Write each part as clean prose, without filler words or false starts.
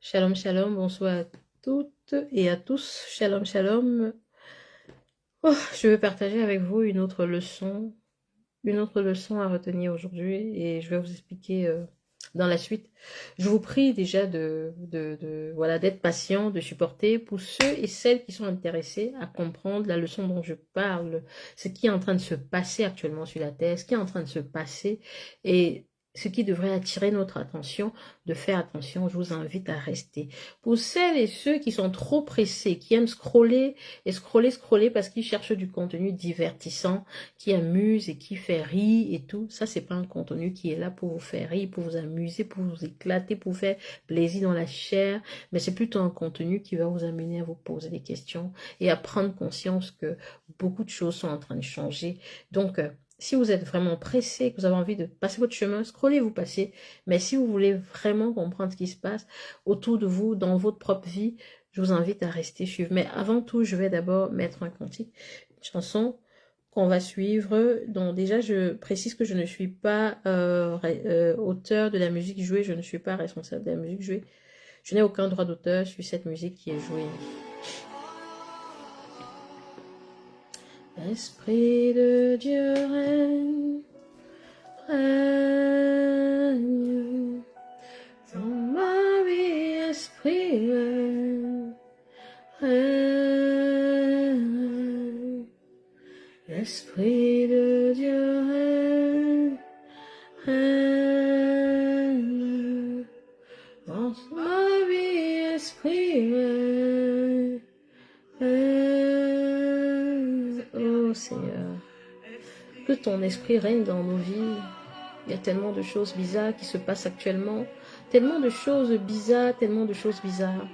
Shalom, shalom, bonsoir à toutes et à tous. Shalom, shalom. Oh, je vais partager avec vous une autre leçon à retenir aujourd'hui et je vais vous expliquer dans la suite. Je vous prie déjà voilà, d'être patient, de supporter pour ceux et celles qui sont intéressés à comprendre la leçon dont je parle, ce qui est en train de se passer actuellement sur la Terre, ce qui est en train de se passer et ce qui devrait attirer notre attention, de faire attention, je vous invite à rester. Pour celles et ceux qui sont trop pressés, qui aiment scroller et scroller parce qu'ils cherchent du contenu divertissant, qui amuse et qui fait rire et tout, ça c'est pas un contenu qui est là pour vous faire rire, pour vous amuser, pour vous éclater, pour vous faire plaisir dans la chair, mais c'est plutôt un contenu qui va vous amener à vous poser des questions et à prendre conscience que beaucoup de choses sont en train de changer. Donc, si vous êtes vraiment pressé, que vous avez envie de passer votre chemin, scrollez, vous passez. Mais si vous voulez vraiment comprendre ce qui se passe autour de vous, dans votre propre vie, je vous invite à rester suivre. Mais avant tout, je vais d'abord mettre un cantique, une chanson qu'on va suivre. Donc déjà, je précise que je ne suis pas auteur de la musique jouée, je ne suis pas responsable de la musique jouée. Je n'ai aucun droit d'auteur sur cette musique qui est jouée. Esprit de Dieu règne, règne, dans ma vie, esprit règne, règne, esprit de Dieu règne, règne, dans ma vie, esprit règne, règne, oh Seigneur. Que ton esprit règne dans nos vies. Il y a tellement de choses bizarres qui se passent actuellement. Tellement de choses bizarres, tellement de choses bizarres.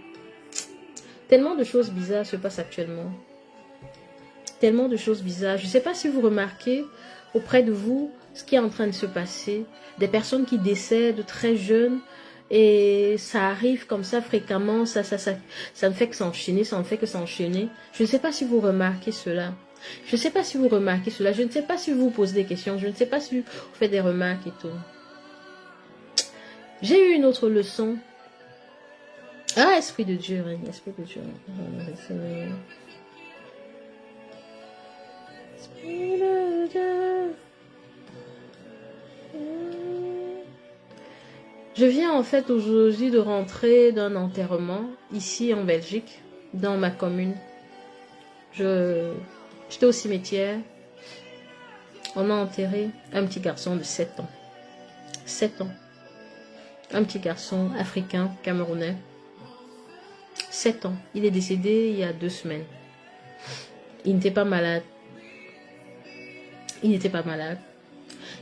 Tellement de choses bizarres se passent actuellement. Tellement de choses bizarres. Je ne sais pas si vous remarquez auprès de vous ce qui est en train de se passer. Des personnes qui décèdent très jeunes. Et ça arrive comme ça fréquemment. Ça ne fait que s'enchaîner, ça ne fait que s'enchaîner. Je ne sais pas si vous remarquez cela. Je ne sais pas si vous remarquez cela. Je ne sais pas si vous vous posez des questions. Je ne sais pas si vous faites des remarques et tout. J'ai eu une autre leçon. Ah, Esprit de Dieu, Esprit de Dieu. Esprit de Dieu. Je viens en fait aujourd'hui de rentrer d'un enterrement ici en Belgique, dans ma commune. J'étais au cimetière. On a enterré un petit garçon de 7 ans. 7 ans. Un petit garçon africain, camerounais. 7 ans. Il est décédé il y a 2 semaines. Il n'était pas malade. Il n'était pas malade.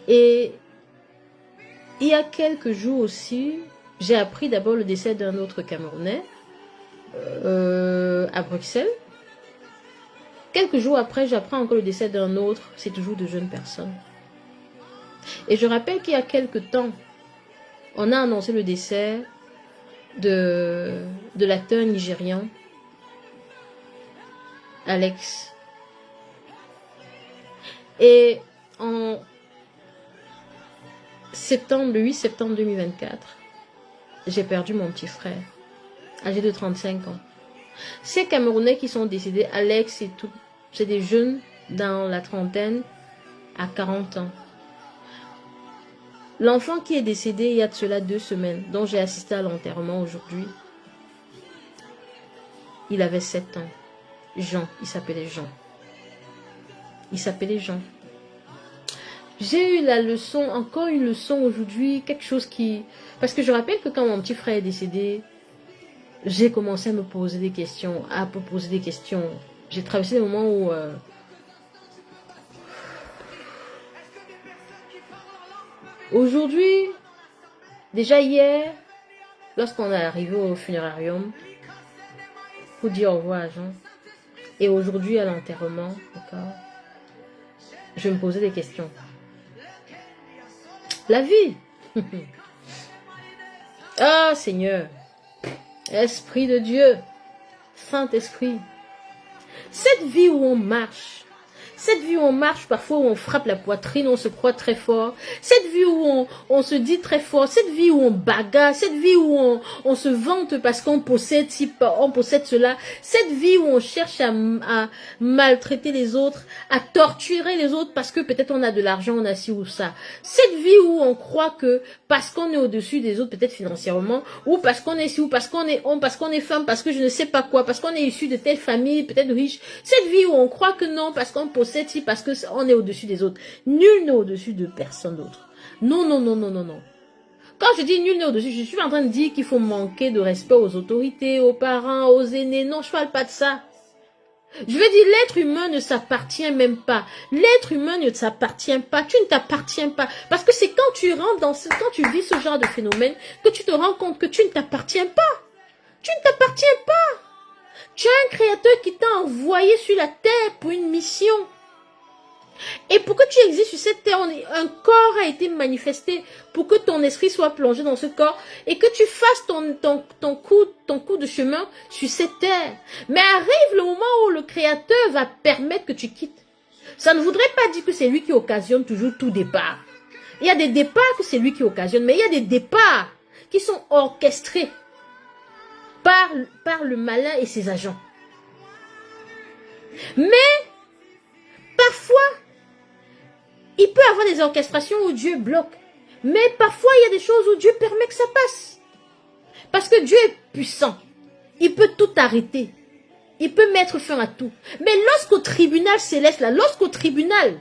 Et il y a quelques jours aussi, j'ai appris d'abord le décès d'un autre Camerounais à Bruxelles. Quelques jours après, j'apprends encore le décès d'un autre. C'est toujours de jeunes personnes. Et je rappelle qu'il y a quelques temps, on a annoncé le décès de l'acteur nigérian Alex. Et en septembre, le 8 septembre 2024, j'ai perdu mon petit frère, âgé de 35 ans. Ces Camerounais qui sont décédés, Alex et tout, c'est des jeunes dans la trentaine à 40 ans. L'enfant qui est décédé il y a de cela 2 semaines, dont j'ai assisté à l'enterrement aujourd'hui, il avait 7 ans. Jean, il s'appelait Jean. Il s'appelait Jean. J'ai eu la leçon, encore une leçon aujourd'hui, quelque chose qui... Parce que je rappelle que quand mon petit frère est décédé, j'ai commencé à me poser des questions, J'ai traversé des moments où... Aujourd'hui, déjà hier, lorsqu'on est arrivé au funérarium, pour dire au revoir à Jean, et aujourd'hui à l'enterrement, d'accord, je me posais des questions. La vie. Ah Seigneur, Esprit de Dieu, Saint-Esprit, cette vie où on marche, Cette vie où on marche, parfois où on frappe la poitrine, on se croit très fort. Cette vie où on se dit très fort. Cette vie où on bagarre. Cette vie où on se vante parce qu'on possède on possède cela. Cette vie où on cherche à maltraiter les autres, à torturer les autres parce que peut-être on a de l'argent, on a ci ou ça. Cette vie où on croit que parce qu'on est au-dessus des autres, peut-être financièrement, ou parce qu'on est ci, ou parce qu'on est homme, parce qu'on est femme, parce que je ne sais pas quoi, parce qu'on est issu de telle famille, peut-être riche. Cette vie où on croit que non, parce qu'on possède ci, parce qu'on est au-dessus des autres. Nul n'est au-dessus de personne d'autre. Non, non, non, non, non, non. Quand je dis nul n'est au-dessus, je suis en train de dire qu'il faut manquer de respect aux autorités, aux parents, aux aînés. Non, je parle pas de ça. Je veux dire, l'être humain ne s'appartient même pas. L'être humain ne s'appartient pas. Tu ne t'appartiens pas. Parce que c'est quand tu rentres quand tu vis ce genre de phénomène, que tu te rends compte que tu ne t'appartiens pas. Tu ne t'appartiens pas. Tu as un créateur qui t'a envoyé sur la terre pour une mission. Et pour que tu existes sur cette terre, un corps a été manifesté pour que ton esprit soit plongé dans ce corps et que tu fasses ton coup de chemin sur cette terre. Mais arrive le moment où le Créateur va permettre que tu quittes. Ça ne voudrait pas dire que c'est lui qui occasionne toujours tout départ. Il y a des départs que c'est lui qui occasionne, mais il y a des départs qui sont orchestrés par le malin et ses agents. Mais parfois, il peut y avoir des orchestrations où Dieu bloque. Mais parfois, il y a des choses où Dieu permet que ça passe. Parce que Dieu est puissant. Il peut tout arrêter. Il peut mettre fin à tout. Mais lorsqu'au tribunal céleste, là, lorsqu'au tribunal,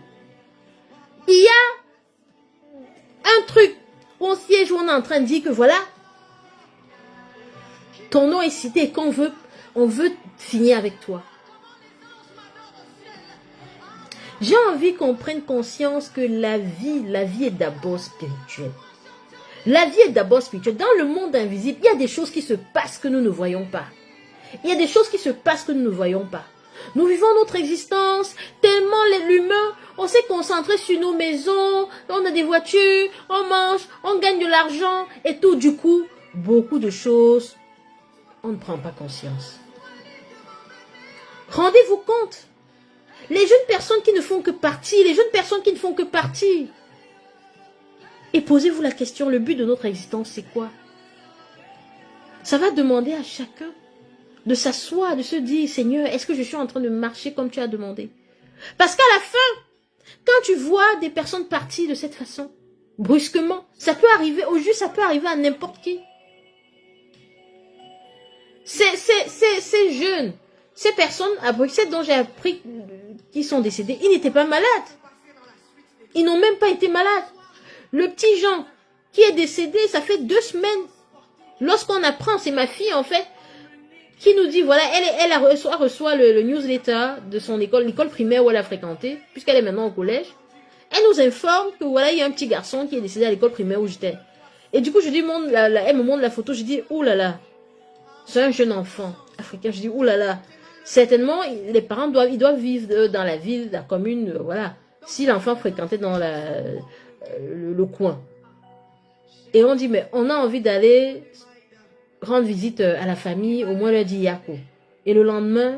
il y a un truc où on siège, où on est en train de dire que voilà, ton nom est cité et qu'on on veut finir avec toi. J'ai envie qu'on prenne conscience que la vie est d'abord spirituelle. La vie est d'abord spirituelle. Dans le monde invisible, il y a des choses qui se passent que nous ne voyons pas. Il y a des choses qui se passent que nous ne voyons pas. Nous vivons notre existence tellement l'humain, on s'est concentré sur nos maisons, on a des voitures, on mange, on gagne de l'argent et tout. Du coup, beaucoup de choses, on ne prend pas conscience. Rendez-vous compte. Les jeunes personnes qui ne font que partir, les jeunes personnes qui ne font que partir. Et posez-vous la question, le but de notre existence, c'est quoi? Ça va demander à chacun de s'asseoir, de se dire, Seigneur, est-ce que je suis en train de marcher comme tu as demandé? Parce qu'à la fin, quand tu vois des personnes partir de cette façon, brusquement, ça peut arriver, au juste ça peut arriver à n'importe qui. Ces jeunes, ces personnes à Bruxelles dont j'ai appris qu'ils sont décédés, ils n'étaient pas malades. Ils n'ont même pas été malades. Le petit Jean qui est décédé, ça fait 2 semaines. Lorsqu'on apprend, c'est ma fille en fait, qui nous dit, voilà, elle reçoit le newsletter de son école, l'école primaire où elle a fréquenté, puisqu'elle est maintenant au collège. Elle nous informe que voilà, il y a un petit garçon qui est décédé à l'école primaire où j'étais. Et du coup, je dis, elle me montre la photo, je dis, oh là là, c'est un jeune enfant africain. Je dis, oh là là, certainement, les parents doivent vivre dans la ville, la commune, voilà. Si l'enfant fréquentait dans le coin. Et on dit, mais on a envie d'aller rendre visite à la famille, au moins leur dit Yako. Et le lendemain,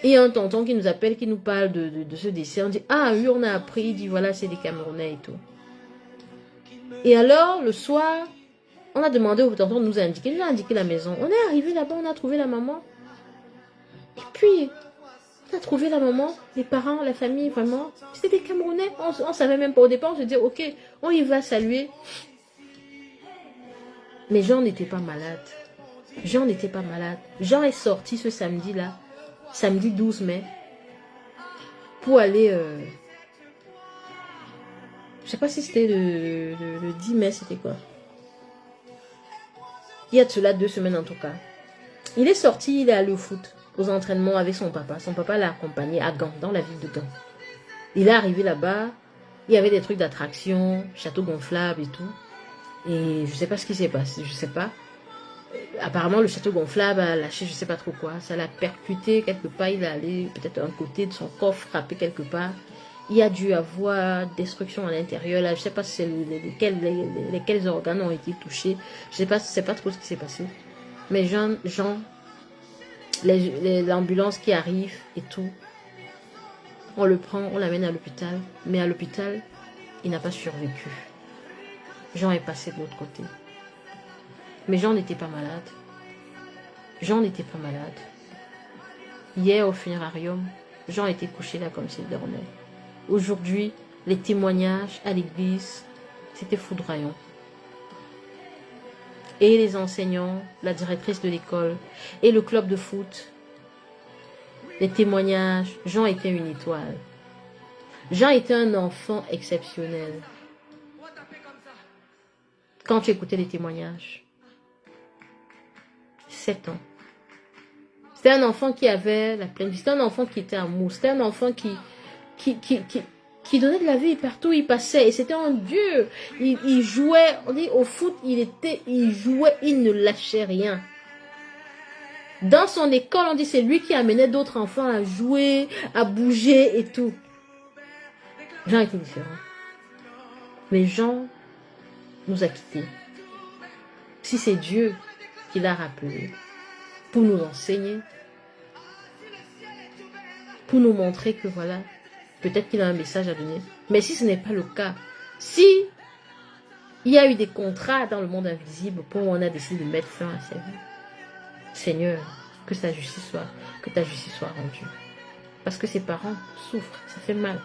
il y a un tonton qui nous appelle, qui nous parle de ce décès. On dit, ah oui, on a appris, il dit, voilà, c'est des Camerounais et tout. Et alors, le soir, on a demandé au tonton de nous indiquer, il nous a indiqué la maison. On est arrivé là-bas, on a trouvé la maman. Et puis, on a trouvé la maman, les parents, la famille, vraiment. C'était des Camerounais. On ne savait même pas au départ. On se dit, ok, on y va saluer. Mais Jean n'était pas malade. Jean n'était pas malade. Jean est sorti ce samedi-là, samedi 12 mai, pour aller... je ne sais pas si c'était le 10 mai, c'était quoi. Il y a de cela 2 semaines en tout cas. Il est sorti, il est allé au foot, aux entraînements avec son papa. Son papa l'a accompagné à Gand, dans la ville de Gand. Il est arrivé là-bas, il y avait des trucs d'attraction, château gonflable et tout. Et je ne sais pas ce qui s'est passé, je ne sais pas. Apparemment, le château gonflable a lâché je ne sais pas trop quoi. Ça l'a percuté quelque part, il est allé peut-être un côté de son corps frapper quelque part. Il y a dû avoir destruction à l'intérieur. Là, je ne sais pas si lesquels organes ont été touchés. Je ne sais pas trop ce qui s'est passé. Mais l'ambulance qui arrive et tout. On le prend, on l'amène à l'hôpital. Mais à l'hôpital, il n'a pas survécu. Jean est passé de l'autre côté. Mais Jean n'était pas malade. Jean n'était pas malade. Hier, au funérarium, Jean était couché là comme s'il dormait. Aujourd'hui, les témoignages à l'église, c'était foudroyant. Et les enseignants, la directrice de l'école et le club de foot, les témoignages, Jean était une étoile. Jean était un enfant exceptionnel. Quand tu écoutais les témoignages, 7 ans. C'était un enfant qui avait la pleine vie. C'était un enfant qui était amour. C'était un enfant qui donnait de la vie partout où il passait. Et c'était un dieu. Il jouait, on dit au foot, il jouait, il ne lâchait rien. Dans son école, on dit c'est lui qui amenait d'autres enfants à jouer, à bouger et tout. Jean était différent. Mais Jean nous a quittés. Si c'est Dieu qui l'a rappelé pour nous enseigner, pour nous montrer que voilà, peut-être qu'il a un message à donner. Mais si ce n'est pas le cas, si il y a eu des contrats dans le monde invisible pour on a décidé de mettre fin à sa vie, Seigneur, que ta justice soit rendue. Parce que ses parents souffrent, ça fait mal.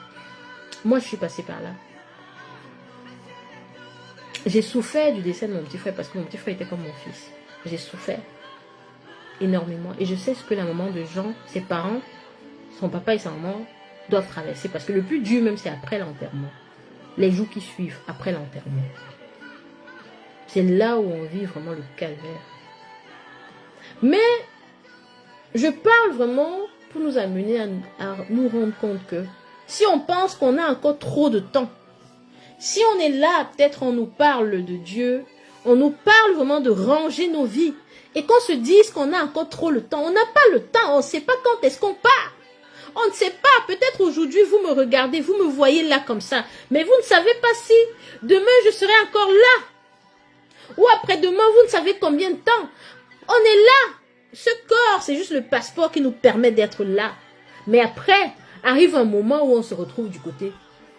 Moi, je suis passée par là. J'ai souffert du décès de mon petit frère parce que mon petit frère était comme mon fils. J'ai souffert énormément. Et je sais ce que la maman de Jean, ses parents, son papa et sa maman doivent traverser. Parce que le plus dur même, c'est après l'enterrement. Les jours qui suivent après l'enterrement. C'est là où on vit vraiment le calvaire. Mais je parle vraiment pour nous amener à nous rendre compte que si on pense qu'on a encore trop de temps, si on est là, peut-être on nous parle de Dieu, on nous parle vraiment de ranger nos vies, et qu'on se dise qu'on a encore trop le temps. On n'a pas le temps, on ne sait pas quand est-ce qu'on part. On ne sait pas, peut-être aujourd'hui vous me regardez, vous me voyez là comme ça, mais vous ne savez pas si demain je serai encore là. Ou après-demain, vous ne savez combien de temps. On est là. Ce corps, c'est juste le passeport qui nous permet d'être là. Mais après, arrive un moment où on se retrouve du côté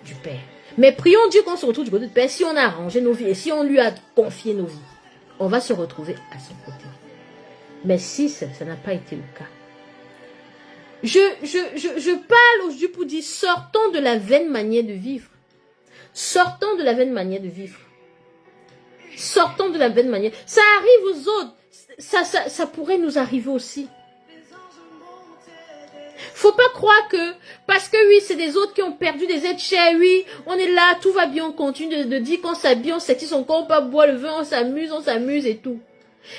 du Père. Mais prions Dieu qu'on se retrouve du côté du Père. Si on a arrangé nos vies et si on lui a confié nos vies, on va se retrouver à son côté. Mais si ça n'a pas été le cas, je parle aujourd'hui pour dire, sortons de la vaine manière de vivre. Sortons de la vaine manière de vivre. Sortons de la vaine manière. Ça arrive aux autres. Ça pourrait nous arriver aussi. Faut pas croire que, parce que oui, c'est des autres qui ont perdu des êtres chers, oui, on est là, tout va bien, on continue de dire qu'on s'habille, on s'attise son corps, on pas boire le vin, on s'amuse et tout.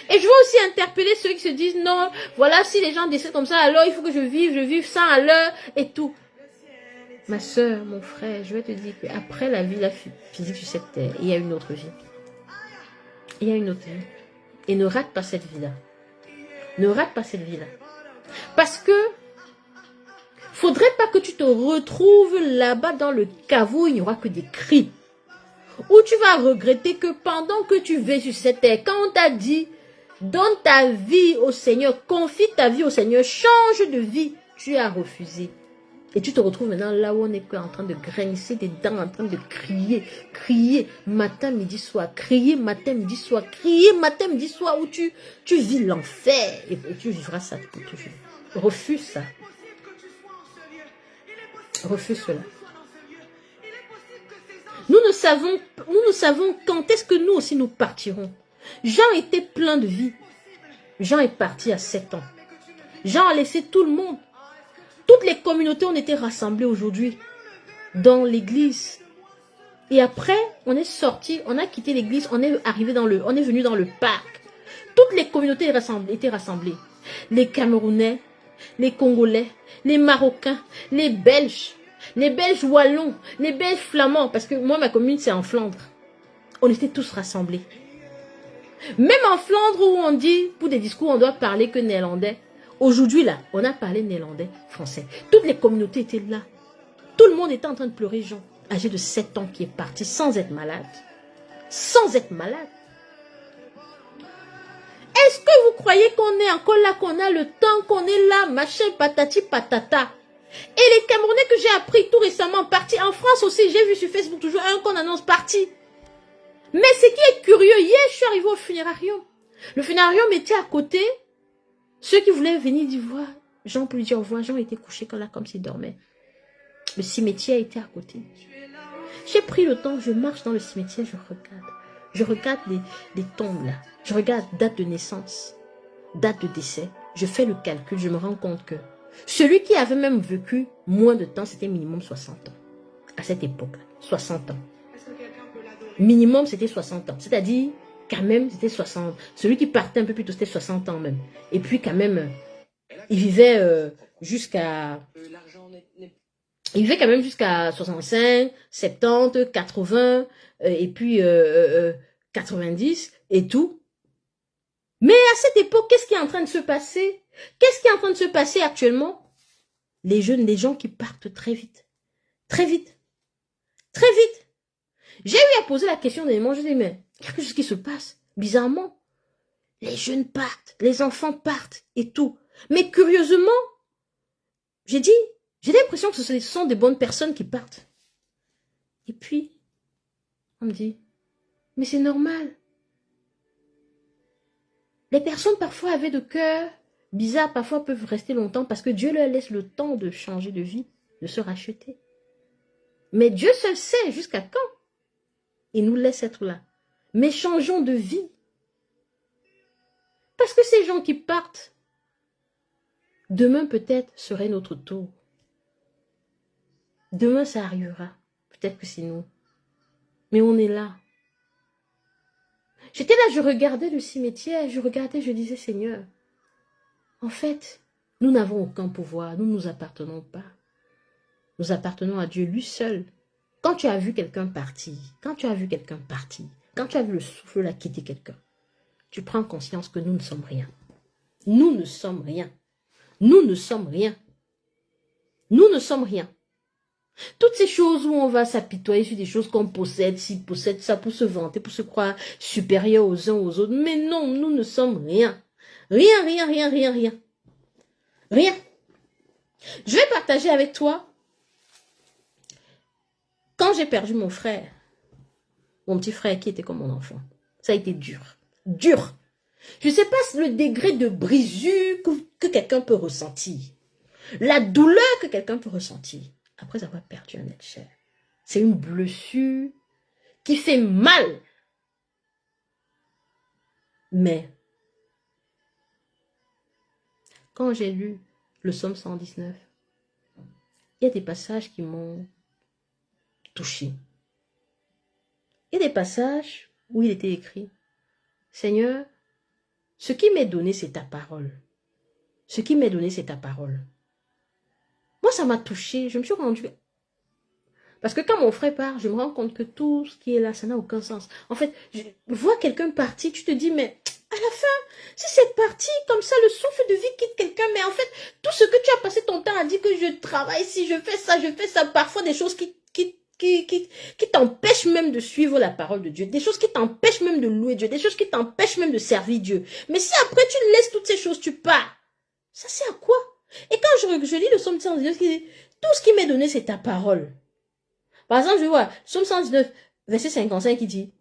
Et je veux aussi interpeller ceux qui se disent, non, voilà, si les gens décident comme ça, alors il faut que je vive ça à l'heure et tout. Ma soeur, mon frère, je vais te dire qu'après la vie physique sur cette terre, il y a une autre vie. Il y a une autre vie. Et ne rate pas cette vie-là. Ne rate pas cette vie-là. Parce que faudrait pas que tu te retrouves là-bas dans le caveau, il n'y aura que des cris. Où tu vas regretter que pendant que tu vis sur cette terre, quand on t'a dit, donne ta vie au Seigneur, confie ta vie au Seigneur, change de vie, tu as refusé. Et tu te retrouves maintenant là où on est en train de grincer des dents, en train de crier matin, midi, soir, crier matin, midi, soir, crier matin, midi, soir, où tu vis l'enfer et tu vivras ça pour toujours. Refuse ça. Refuse cela. Nous ne savons quand est-ce que nous aussi nous partirons. Jean était plein de vie. Jean est parti à 7 ans. Jean a laissé tout le monde. Toutes les communautés ont été rassemblées aujourd'hui dans l'église. Et après, on est sorti, on a quitté l'église, on est venu dans le parc. Toutes les communautés étaient rassemblées. Les Camerounais, les Congolais, les Marocains, les Belges wallons, les Belges flamands, parce que moi, ma commune, c'est en Flandre. On était tous rassemblés. Même en Flandre où on dit, pour des discours, on doit parler que néerlandais. Aujourd'hui, là, on a parlé néerlandais, français. Toutes les communautés étaient là. Tout le monde était en train de pleurer, Jean, âgé de 7 ans, qui est parti sans être malade. Sans être malade. Est-ce que vous croyez qu'on est encore là, qu'on a le temps, qu'on est là, machin, patati, patata? Et les Camerounais que j'ai appris tout récemment, partis en France aussi, j'ai vu sur Facebook toujours un qu'on annonce parti. Mais ce qui est curieux, hier je suis arrivée au funérarium. Le funérarium était à côté. Ceux qui voulaient venir dire voir Jean pour lui dire au revoir, Jean était couché là comme s'il dormait. Le cimetière était à côté. J'ai pris le temps, je marche dans le cimetière, je regarde. Je regarde les tombes là. Je regarde date de naissance, date de décès. Je fais le calcul, je me rends compte que celui qui avait même vécu moins de temps, c'était minimum 60 ans. À cette époque-là, 60 ans. Minimum, c'était 60 ans. C'est-à-dire, quand même, c'était 60. Celui qui partait un peu plus tôt, c'était 60 ans même. Et puis, quand même, il vivait jusqu'à... Il vivait quand même jusqu'à 65, 70, 80, et puis 90 et tout. Mais à cette époque, qu'est-ce qui est en train de se passer? Qu'est-ce qui est en train de se passer actuellement? Les jeunes, les gens qui partent très vite. Très vite. Très vite. J'ai eu à poser la question des moments, je dis, mais il y a quelque chose qui se passe. Bizarrement, les jeunes partent, les enfants partent et tout. Mais curieusement, j'ai l'impression que ce sont des bonnes personnes qui partent. Et puis, on me dit, mais c'est normal. Les personnes parfois avec de cœur bizarre, parfois peuvent rester longtemps parce que Dieu leur laisse le temps de changer de vie, de se racheter. Mais Dieu seul sait jusqu'à quand il nous laisse être là. Mais changeons de vie. Parce que ces gens qui partent, demain peut-être serait notre tour. Demain ça arrivera. Peut-être que c'est nous. Mais on est là. J'étais là, je regardais le cimetière, je regardais, je disais, Seigneur, en fait, nous n'avons aucun pouvoir, nous ne nous appartenons pas. Nous appartenons à Dieu, lui seul. Quand tu as vu quelqu'un partir, quand tu as vu le souffle là quitter quelqu'un, tu prends conscience que nous ne sommes rien. Nous ne sommes rien. Nous ne sommes rien. Nous ne sommes rien. Toutes ces choses où on va s'apitoyer sur des choses qu'on possède, s'il possède ça pour se vanter, pour se croire supérieur aux uns aux autres. Mais non, nous ne sommes rien. Rien, rien, rien, rien, rien. Rien. Je vais partager avec toi. Quand j'ai perdu mon frère, mon petit frère qui était comme mon enfant, ça a été dur. Dur. Je ne sais pas le degré de brisure que quelqu'un peut ressentir. La douleur que quelqu'un peut ressentir après avoir perdu un être cher. C'est une blessure qui fait mal. Mais quand j'ai lu le psaume 119, il y a des passages qui m'ont touché. Il y a des passages où il était écrit, Seigneur, ce qui m'est donné, c'est ta parole. Ce qui m'est donné, c'est ta parole. Moi, ça m'a touché. Je me suis rendue... Parce que quand mon frère part, je me rends compte que tout ce qui est là, ça n'a aucun sens. En fait, je vois quelqu'un partir, tu te dis, mais à la fin, si c'est parti comme ça, le souffle de vie quitte quelqu'un, mais en fait, tout ce que tu as passé ton temps à dire que je travaille, si je fais ça, parfois des choses qui t'empêchent même de suivre la parole de Dieu, des choses qui t'empêchent même de louer Dieu, des choses qui t'empêchent même de servir Dieu. Mais si après tu laisses toutes ces choses, tu pars, ça sert à quoi? Et quand je lis le psaume 119, qui dit, tout ce qui m'est donné, c'est ta parole. Par exemple, je vois, psaume 119, verset 55, qui dit,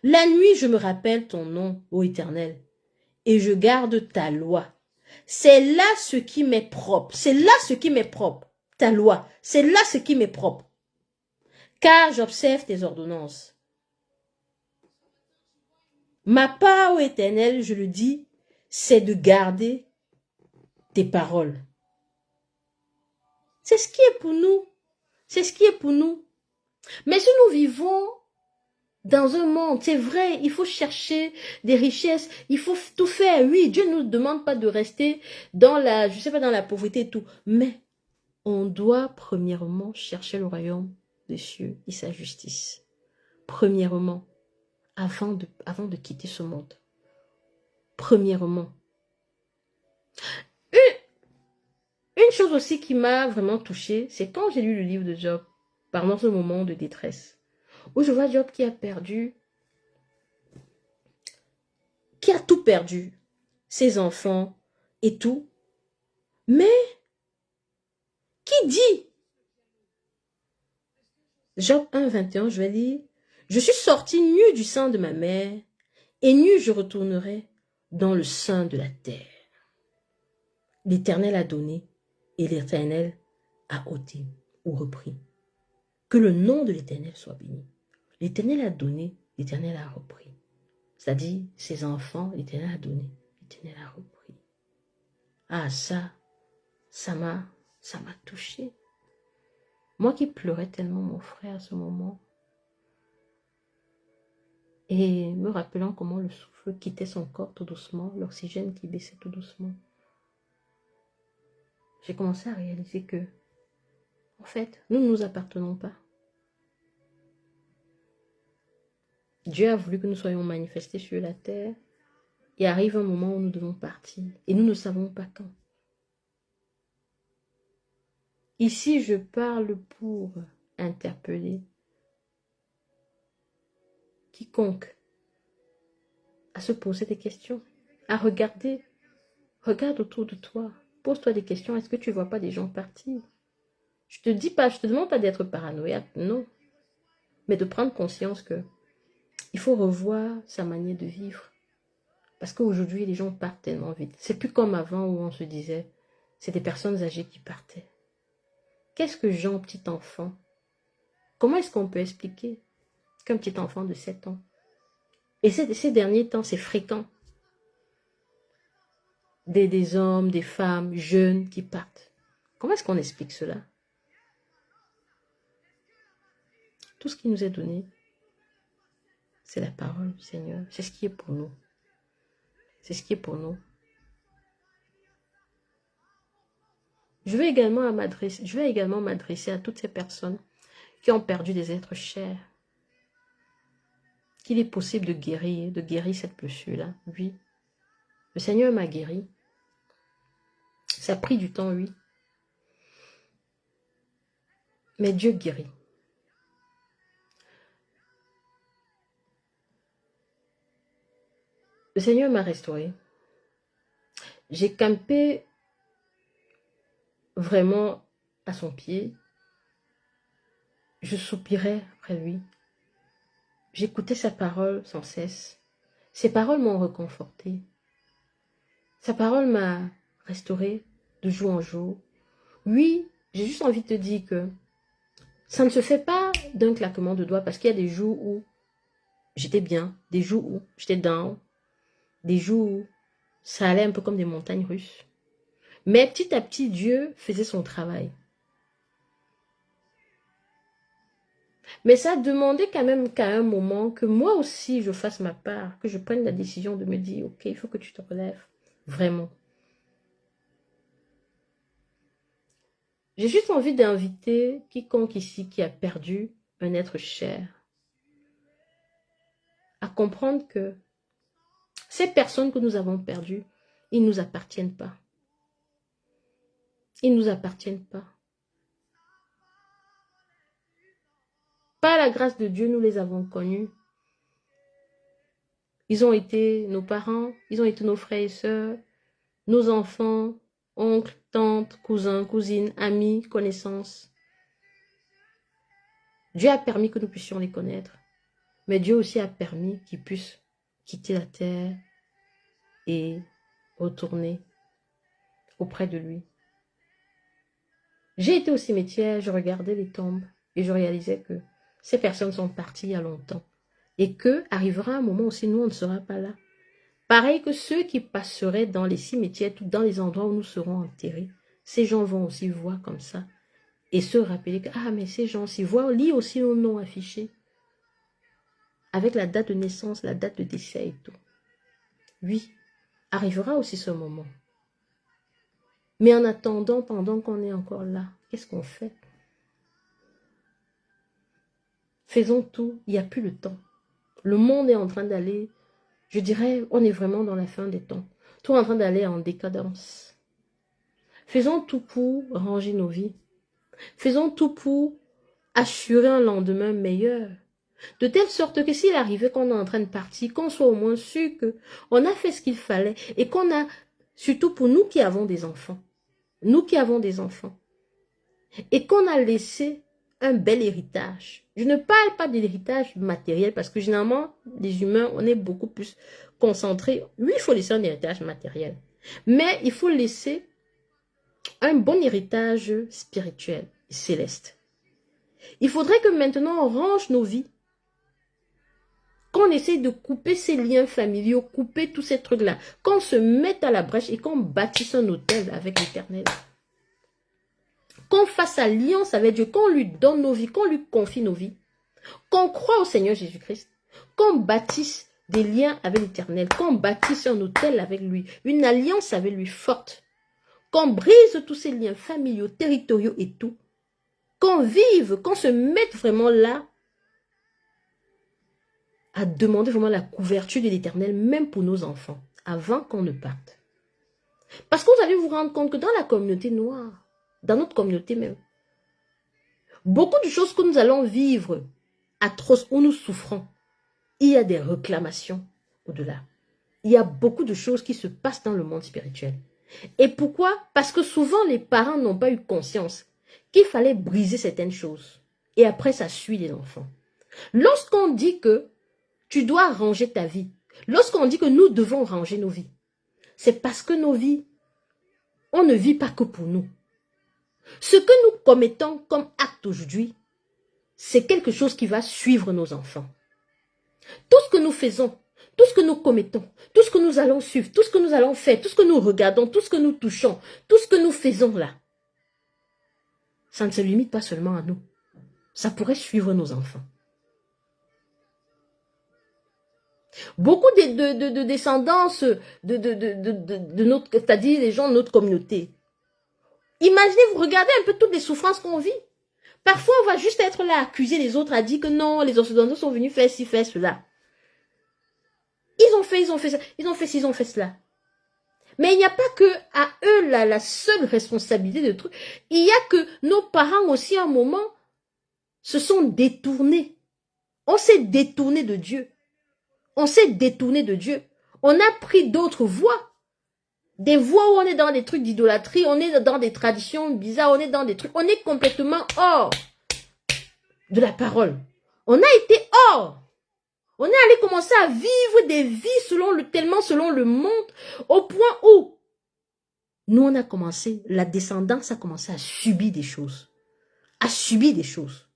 la nuit, je me rappelle ton nom, ô Éternel, et je garde ta loi. C'est là ce qui m'est propre. C'est là ce qui m'est propre. Ta loi. C'est là ce qui m'est propre. Car j'observe tes ordonnances. Ma part, ô Éternel, je le dis, c'est de garder tes paroles. C'est ce qui est pour nous. C'est ce qui est pour nous. Mais si nous vivons dans un monde, c'est vrai, il faut chercher des richesses, il faut tout faire. Oui, Dieu ne nous demande pas de rester dans la, je sais pas, dans la pauvreté et tout. Mais on doit premièrement chercher le royaume des cieux et sa justice. Premièrement, avant de quitter ce monde. Premièrement. Une chose aussi qui m'a vraiment touchée, c'est quand j'ai lu le livre de Job, pendant ce moment de détresse, où je vois Job qui a perdu, qui a tout perdu, ses enfants et tout, mais Job 1, 21, je vais lire. Je suis sorti nu du sein de ma mère, et nu je retournerai dans le sein de la terre. L'Éternel a donné, et l'Éternel a ôté ou repris. Que le nom de l'Éternel soit béni. L'Éternel a donné, l'Éternel a repris. C'est-à-dire, ses enfants, l'Éternel a donné, l'Éternel a repris. Ah, ça m'a touché. Moi qui pleurais tellement mon frère à ce moment, et me rappelant comment le souffle quittait son corps tout doucement, l'oxygène qui baissait tout doucement, j'ai commencé à réaliser que, en fait, nous ne nous appartenons pas. Dieu a voulu que nous soyons manifestés sur la terre, et arrive un moment où nous devons partir, et nous ne savons pas quand. Ici, je parle pour interpeller quiconque à se poser des questions, à regarder. Regarde autour de toi. Pose-toi des questions. Est-ce que tu ne vois pas des gens partir? Je te dis pas, je te demande pas d'être paranoïaque, non. Mais de prendre conscience que il faut revoir sa manière de vivre. Parce qu'aujourd'hui, les gens partent tellement vite. C'est plus comme avant où on se disait, c'est des personnes âgées qui partaient. Qu'est-ce que Jean, petit enfant? Comment est-ce qu'on peut expliquer qu'un petit enfant de 7 ans? Et ces derniers temps, c'est fréquent. Des hommes, des femmes, jeunes qui partent. Comment est-ce qu'on explique cela? Tout ce qui nous est donné, c'est la parole du Seigneur. C'est ce qui est pour nous. C'est ce qui est pour nous. Je vais également m'adresser à toutes ces personnes qui ont perdu des êtres chers. Qu'il est possible de guérir cette blessure-là. Oui. Le Seigneur m'a guéri. Ça a pris du temps, oui. Mais Dieu guérit. Le Seigneur m'a restauré. J'ai campé vraiment à son pied. Je soupirais après lui. J'écoutais sa parole sans cesse. Ses paroles m'ont réconforté. Sa parole m'a restauré de jour en jour. Oui, j'ai juste envie de te dire que ça ne se fait pas d'un claquement de doigts parce qu'il y a des jours où j'étais bien, des jours où j'étais down, des jours où ça allait un peu comme des montagnes russes. Mais petit à petit, Dieu faisait son travail. Mais ça demandait quand même qu'à un moment, que moi aussi je fasse ma part, que je prenne la décision de me dire, ok, il faut que tu te relèves, vraiment. J'ai juste envie d'inviter quiconque ici qui a perdu un être cher à comprendre que ces personnes que nous avons perdues, ils ne nous appartiennent pas. Ils ne nous appartiennent pas. Par la grâce de Dieu, nous les avons connus. Ils ont été nos parents, ils ont été nos frères et sœurs, nos enfants, oncles, tantes, cousins, cousines, amis, connaissances. Dieu a permis que nous puissions les connaître. Mais Dieu aussi a permis qu'ils puissent quitter la terre et retourner auprès de lui. J'ai été au cimetière, je regardais les tombes et je réalisais que ces personnes sont parties il y a longtemps et que arrivera un moment aussi nous on ne sera pas là. Pareil que ceux qui passeraient dans les cimetières, tout dans les endroits où nous serons enterrés, ces gens vont aussi voir comme ça et se rappeler que ah mais ces gens-ci voient, lis aussi nos noms affichés avec la date de naissance, la date de décès et tout. Oui, arrivera aussi ce moment. Mais en attendant, pendant qu'on est encore là, qu'est-ce qu'on fait? Faisons tout, il n'y a plus le temps. Le monde est en train d'aller, je dirais, on est vraiment dans la fin des temps. Tout est en train d'aller en décadence. Faisons tout pour ranger nos vies. Faisons tout pour assurer un lendemain meilleur. De telle sorte que s'il arrivait qu'on est en train de partir, qu'on soit au moins sûr qu'on a fait ce qu'il fallait et qu'on a, surtout pour nous qui avons des enfants, et qu'on a laissé un bel héritage. Je ne parle pas de l'héritage matériel parce que généralement, les humains, on est beaucoup plus concentrés. Oui, il faut laisser un héritage matériel. Mais il faut laisser un bon héritage spirituel et céleste. Il faudrait que maintenant on range nos vies, qu'on essaye de couper ces liens familiaux, couper tous ces trucs-là, qu'on se mette à la brèche et qu'on bâtisse un hôtel avec l'Éternel. Qu'on fasse alliance avec Dieu, qu'on lui donne nos vies, qu'on lui confie nos vies, qu'on croit au Seigneur Jésus-Christ, qu'on bâtisse des liens avec l'Éternel, qu'on bâtisse un hôtel avec lui, une alliance avec lui forte, qu'on brise tous ces liens familiaux, territoriaux et tout, qu'on vive, qu'on se mette vraiment là à demander vraiment la couverture de l'Éternel, même pour nos enfants, avant qu'on ne parte. Parce que vous allez vous rendre compte que dans la communauté noire, dans notre communauté même, beaucoup de choses que nous allons vivre, atroces, où nous souffrons, il y a des réclamations au-delà. Il y a beaucoup de choses qui se passent dans le monde spirituel. Et pourquoi? Parce que souvent les parents n'ont pas eu conscience qu'il fallait briser certaines choses. Et après, ça suit les enfants. Lorsqu'on dit que tu dois ranger ta vie, lorsqu'on dit que nous devons ranger nos vies, c'est parce que nos vies, on ne vit pas que pour nous. Ce que nous commettons comme acte aujourd'hui, c'est quelque chose qui va suivre nos enfants. Tout ce que nous faisons, tout ce que nous commettons, tout ce que nous allons suivre, tout ce que nous allons faire, tout ce que nous regardons, tout ce que nous touchons, tout ce que nous faisons là, ça ne se limite pas seulement à nous. Ça pourrait suivre nos enfants. Beaucoup de descendance de notre, c'est-à-dire les gens de notre communauté. Imaginez, vous regardez un peu toutes les souffrances qu'on vit. Parfois, on va juste être là à accuser les autres, à dire que non, les Occidentaux sont venus faire ci, faire cela. Ils ont fait ça, ils ont fait ci, ils ont fait cela. Mais il n'y a pas que à eux la seule responsabilité de truc. Il y a que nos parents aussi, à un moment, se sont détournés. On s'est détourné de Dieu. On s'est détourné de Dieu. On a pris d'autres voies. Des voies où on est dans des trucs d'idolâtrie, on est dans des traditions bizarres, on est dans des trucs, on est complètement hors de la parole. On a été hors. On est allé commencer à vivre des vies tellement selon le monde, au point où nous on a commencé, la descendance a commencé à subir des choses. À subir des choses.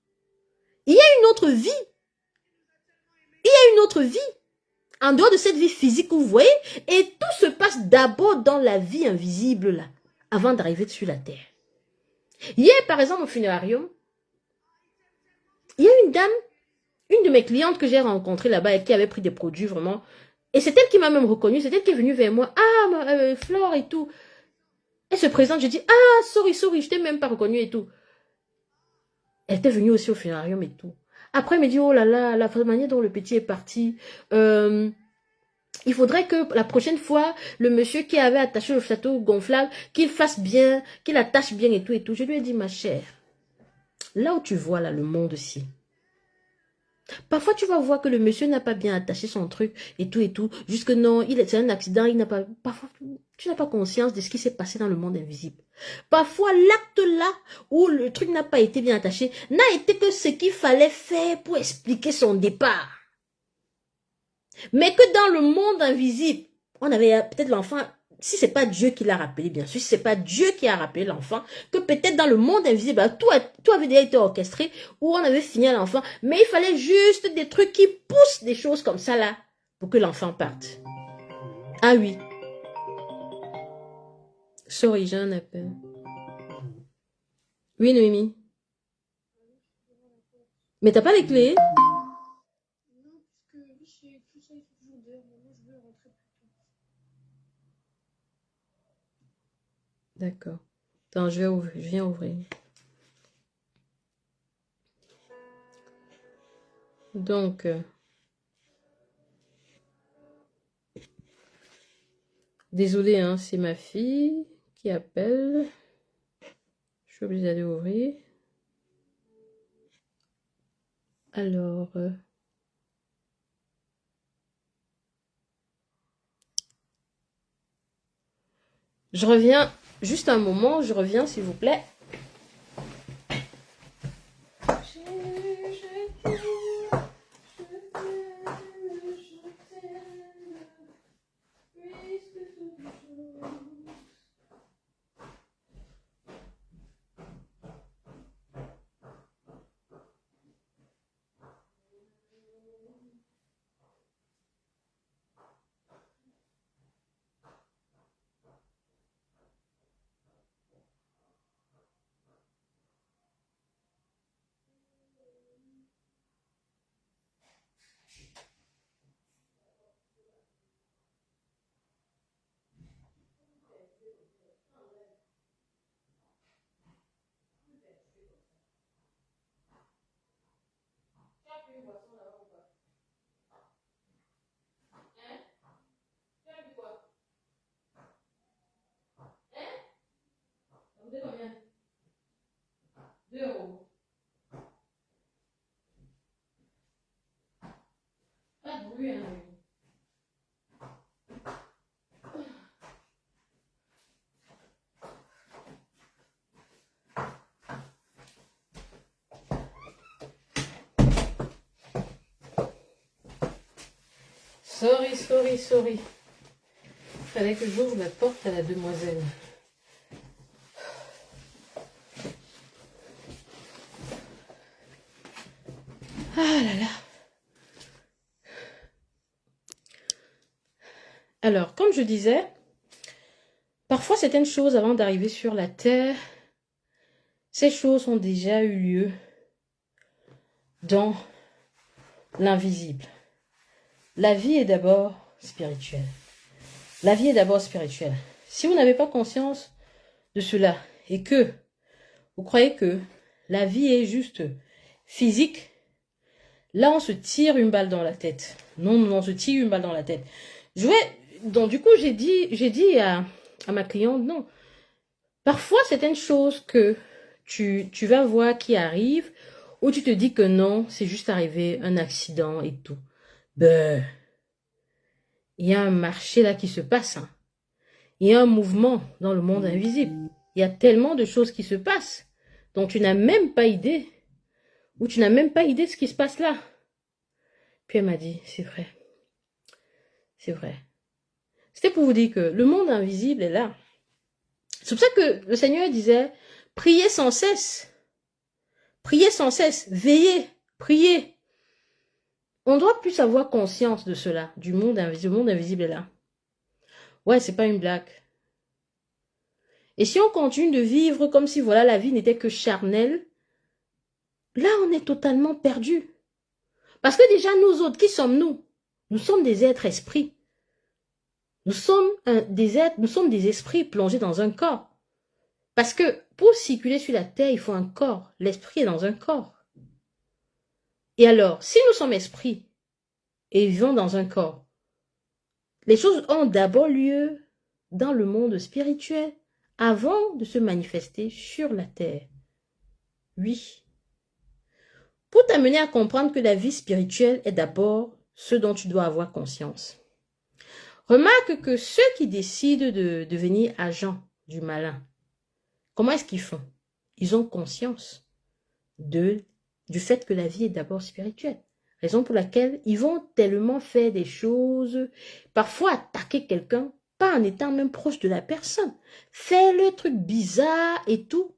Il y a une autre vie. Il y a une autre vie. En dehors de cette vie physique que vous voyez, et tout se passe d'abord dans la vie invisible là, avant d'arriver sur la terre. Hier, par exemple, au funérarium, il y a une dame, une de mes clientes que j'ai rencontrée là-bas et qui avait pris des produits vraiment, et c'est elle qui m'a même reconnue, c'est elle qui est venue vers moi, ah, Flore et tout. Elle se présente, je dis, ah, sorry, je t'ai même pas reconnue et tout. Elle était venue aussi au funérarium et tout. Après, elle me dit, oh là là, la manière dont le petit est parti, il faudrait que la prochaine fois, le monsieur qui avait attaché le château gonflable, qu'il fasse bien, qu'il attache bien et tout et tout. Je lui ai dit, ma chère, là où tu vois là le monde-ci, parfois tu vas voir que le monsieur n'a pas bien attaché son truc et tout, jusque non, c'est un accident, il n'a pas, parfois tu n'as pas conscience de ce qui s'est passé dans le monde invisible. Parfois l'acte là où le truc n'a pas été bien attaché, n'a été que ce qu'il fallait faire pour expliquer son départ. Mais que dans le monde invisible, on avait peut-être l'enfant, si c'est pas Dieu qui l'a rappelé, bien sûr, si c'est pas Dieu qui a rappelé l'enfant, que peut-être dans le monde invisible, tout avait déjà été orchestré, où on avait fini à l'enfant, mais il fallait juste des trucs qui poussent des choses comme ça là, pour que l'enfant parte. Ah oui. Sorry, j'ai un appel. Oui, Noémie. Mais t'as pas les clés? D'accord. Attends, je viens ouvrir. Donc, désolé, hein, c'est ma fille qui appelle. Je suis obligée d'aller ouvrir. Alors, je reviens juste un moment, je reviens s'il vous plaît. Ça vous dit combien? 2 €. Pas de bruit, hein. Sorry, sorry, sorry. Fallait que j'ouvre la porte à la demoiselle. Ah là là. Alors, comme je disais, parfois certaines choses avant d'arriver sur la terre, ces choses ont déjà eu lieu dans l'invisible. La vie est d'abord spirituelle. La vie est d'abord spirituelle. Si vous n'avez pas conscience de cela et que vous croyez que la vie est juste physique, là on se tire une balle dans la tête. Non, on se tire une balle dans la tête. Donc du coup j'ai dit à ma cliente, non. Parfois certaines choses que tu vas voir qui arrivent, où tu te dis que non, c'est juste arrivé, un accident et tout. Ben, il y a un marché là qui se passe. Hein. Il y a un mouvement dans le monde invisible. Il y a tellement de choses qui se passent. Donc tu n'as même pas idée. Ou tu n'as même pas idée de ce qui se passe là. Puis elle m'a dit, c'est vrai. C'est vrai. C'était pour vous dire que le monde invisible est là. C'est pour ça que le Seigneur disait, priez sans cesse. Priez sans cesse. Veillez. Priez. On doit plus avoir conscience de cela, du monde invisible. Le monde invisible est là. Ouais, c'est pas une blague. Et si on continue de vivre comme si voilà la vie n'était que charnelle, là on est totalement perdu. Parce que déjà nous autres, qui sommes-nous? Nous sommes des êtres esprits. Nous sommes des esprits plongés dans un corps. Parce que pour circuler sur la terre, il faut un corps. L'esprit est dans un corps. Et alors, si nous sommes esprits et vivons dans un corps, les choses ont d'abord lieu dans le monde spirituel avant de se manifester sur la terre. Oui. Pour t'amener à comprendre que la vie spirituelle est d'abord ce dont tu dois avoir conscience. Remarque que ceux qui décident de devenir agents du malin, comment est-ce qu'ils font? Ils ont conscience du fait que la vie est d'abord spirituelle. Raison pour laquelle ils vont tellement faire des choses, parfois attaquer quelqu'un, pas en étant même proche de la personne. Faire le truc bizarre et tout.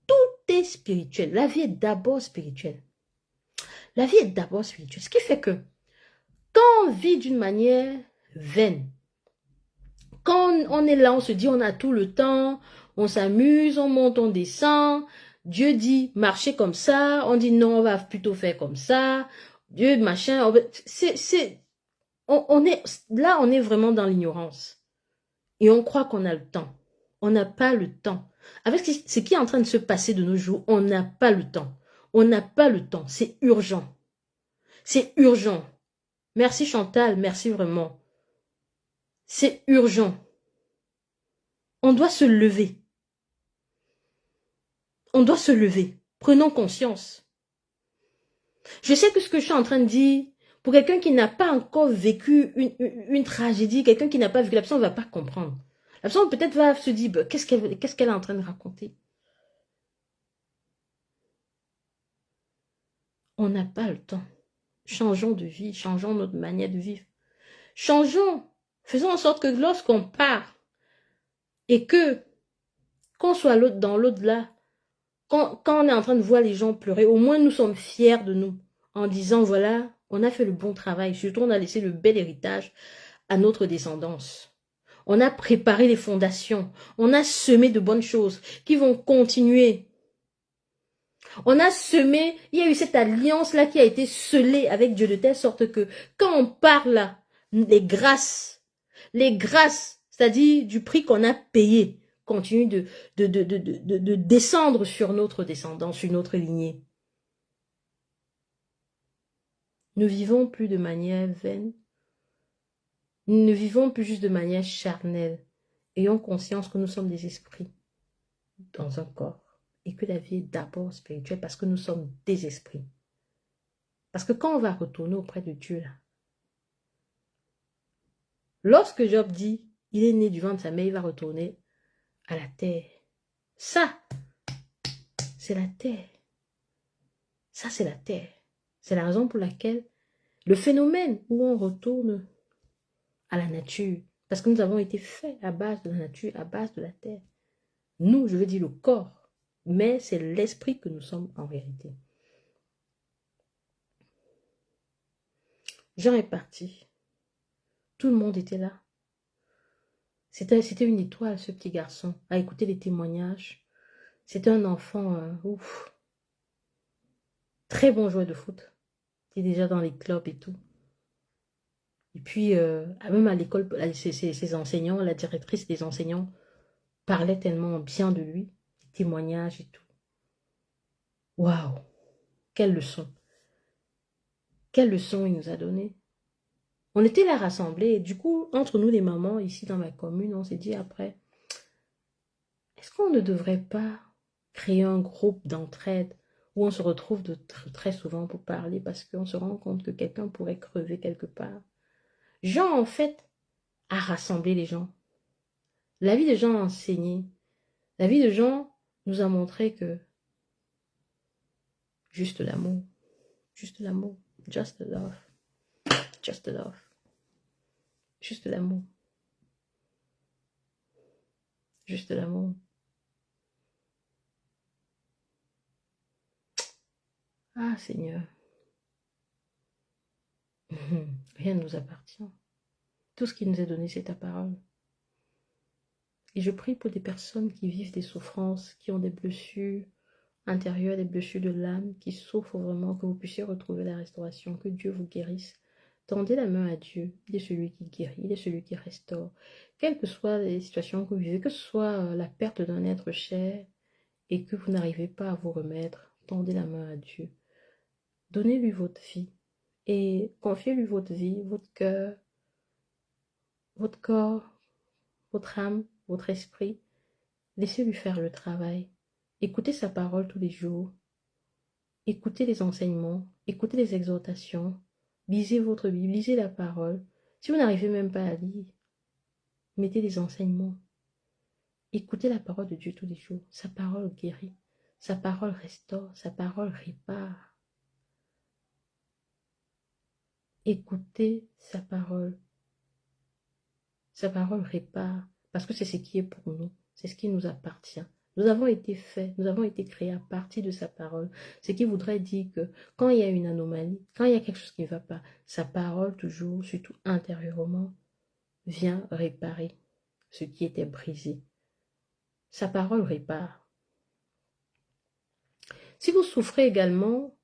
Tout est spirituel. La vie est d'abord spirituelle. La vie est d'abord spirituelle. Ce qui fait que quand on vit d'une manière vaine, quand on est là, on se dit on a tout le temps, on s'amuse, on monte, on descend. Dieu dit marchez comme ça, on dit non, on va plutôt faire comme ça. Dieu machin, on est là, on est vraiment dans l'ignorance. Et on croit qu'on a le temps. On n'a pas le temps. Avec ce qui est en train de se passer de nos jours, on n'a pas le temps. On n'a pas le temps. C'est urgent. C'est urgent. Merci Chantal, merci vraiment. C'est urgent. On doit se lever. On doit se lever. Prenons conscience. Je sais que ce que je suis en train de dire, pour quelqu'un qui n'a pas encore vécu une tragédie, quelqu'un qui n'a pas vécu, la personne ne va pas comprendre. La personne peut-être va se dire, bah, qu'est-ce qu'elle est en train de raconter? On n'a pas le temps. Changeons de vie, changeons notre manière de vivre. Changeons. Faisons en sorte que lorsqu'on part et qu'on soit dans l'au-delà, quand on est en train de voir les gens pleurer, au moins nous sommes fiers de nous en disant voilà, on a fait le bon travail, surtout on a laissé le bel héritage à notre descendance. On a préparé les fondations, on a semé de bonnes choses qui vont continuer. On a semé, il y a eu cette alliance-là qui a été scellée avec Dieu de telle sorte que quand on parle, les grâces, c'est-à-dire du prix qu'on a payé, continuent de descendre sur notre descendance, sur notre lignée. Ne vivons plus de manière vaine. Ne vivons plus juste de manière charnelle. Ayons conscience que nous sommes des esprits dans un corps et que la vie est d'abord spirituelle parce que nous sommes des esprits. Parce que quand on va retourner auprès de Dieu, là, lorsque Job dit, il est né du ventre de sa mère, il va retourner à la terre. Ça, c'est la terre. Ça, c'est la terre. C'est la raison pour laquelle le phénomène où on retourne à la nature, parce que nous avons été faits à base de la nature, à base de la terre. Nous, je veux dire le corps, mais c'est l'esprit que nous sommes en vérité. Jean est parti. Tout le monde était là. C'était une étoile, ce petit garçon, à écouter les témoignages. C'était un enfant, ouf, très bon joueur de foot. Il est déjà dans les clubs et tout. Et puis, même à l'école, ses enseignants, la directrice des enseignants parlait tellement bien de lui, les témoignages et tout. Waouh, quelle leçon! Quelle leçon il nous a donné. On était là rassemblés, et du coup, entre nous les mamans, ici dans ma commune, on s'est dit après, est-ce qu'on ne devrait pas créer un groupe d'entraide où on se retrouve très souvent pour parler parce qu'on se rend compte que quelqu'un pourrait crever quelque part. Jean, en fait, a rassemblé les gens. La vie de Jean a enseigné. La vie de Jean nous a montré que juste l'amour, juste l'amour, just love, just love, juste l'amour, juste l'amour. Ah Seigneur, rien ne nous appartient. Tout ce qui nous est donné, c'est ta parole. Et je prie pour des personnes qui vivent des souffrances, qui ont des blessures intérieures, des blessures de l'âme, qui souffrent vraiment, que vous puissiez retrouver la restauration, que Dieu vous guérisse. Tendez la main à Dieu. Il est celui qui guérit, il est celui qui restaure. Quelles que soient les situations que vous vivez, que ce soit la perte d'un être cher et que vous n'arrivez pas à vous remettre, tendez la main à Dieu. Donnez-lui votre vie et confiez-lui votre vie, votre cœur, votre corps, votre âme, votre esprit. Laissez-lui faire le travail. Écoutez sa parole tous les jours. Écoutez les enseignements, écoutez les exhortations. Lisez votre Bible, lisez la parole. Si vous n'arrivez même pas à lire, mettez des enseignements. Écoutez la parole de Dieu tous les jours. Sa parole guérit. Sa parole restaure. Sa parole répare. Écoutez sa parole. Sa parole répare. Parce que c'est ce qui est pour nous. C'est ce qui nous appartient. Nous avons été faits, nous avons été créés à partir de sa parole. Ce qui voudrait dire que quand il y a une anomalie, quand il y a quelque chose qui ne va pas, sa parole toujours, surtout intérieurement, vient réparer ce qui était brisé. Sa parole répare. Si vous souffrez également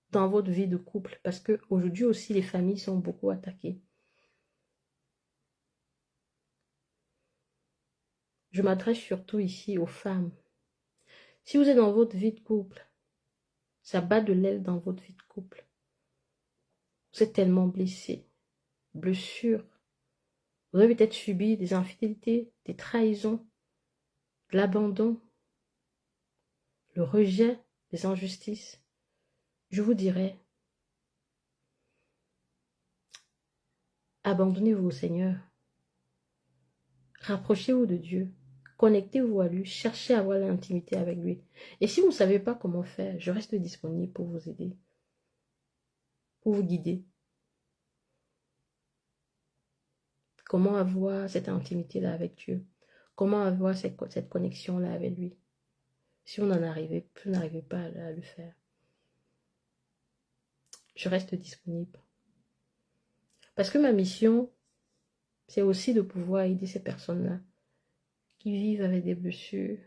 dans votre vie de couple, parce qu'aujourd'hui aussi les familles sont beaucoup attaquées, je m'adresse surtout ici aux femmes. Si vous êtes dans votre vie de couple, ça bat de l'aile dans votre vie de couple. Vous êtes tellement blessé, blessure. Vous avez peut-être subi des infidélités, des trahisons, de l'abandon, le rejet, des injustices. Je vous dirais, abandonnez-vous au Seigneur. Rapprochez-vous de Dieu. Connectez-vous à lui. Cherchez à avoir l'intimité avec lui. Et si vous ne savez pas comment faire, je reste disponible pour vous aider, pour vous guider. Comment avoir cette intimité-là avec Dieu? Comment avoir cette connexion-là avec lui? Si vous n'arrivez pas à le faire, je reste disponible. Parce que ma mission, c'est aussi de pouvoir aider ces personnes-là qui vivent avec des blessures,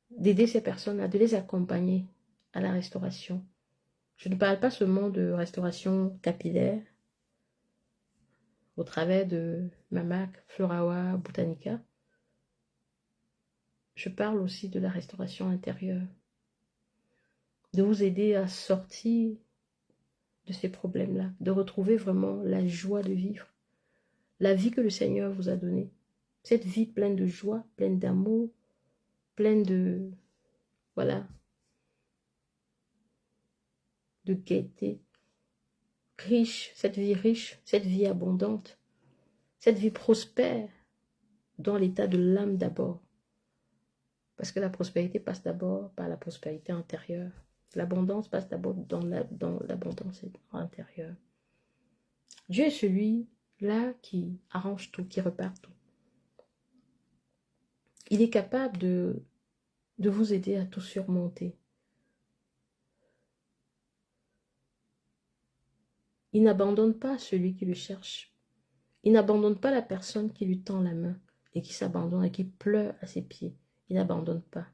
d'aider ces personnes-là, de les accompagner à la restauration. Je ne parle pas seulement de restauration capillaire au travers de ma marque Florawa Botanica. Je parle aussi de la restauration intérieure, de vous aider à sortir de ces problèmes-là, de retrouver vraiment la joie de vivre, la vie que le Seigneur vous a donnée. Cette vie pleine de joie, pleine d'amour, pleine de, voilà, de gaieté, riche, cette vie abondante, cette vie prospère dans l'état de l'âme d'abord. Parce que la prospérité passe d'abord par la prospérité intérieure. L'abondance passe d'abord dans l'abondance intérieure. Dieu est celui-là qui arrange tout, qui repart tout. Il est capable de vous aider à tout surmonter. Il n'abandonne pas celui qui le cherche. Il n'abandonne pas la personne qui lui tend la main et qui s'abandonne et qui pleure à ses pieds. Il n'abandonne pas.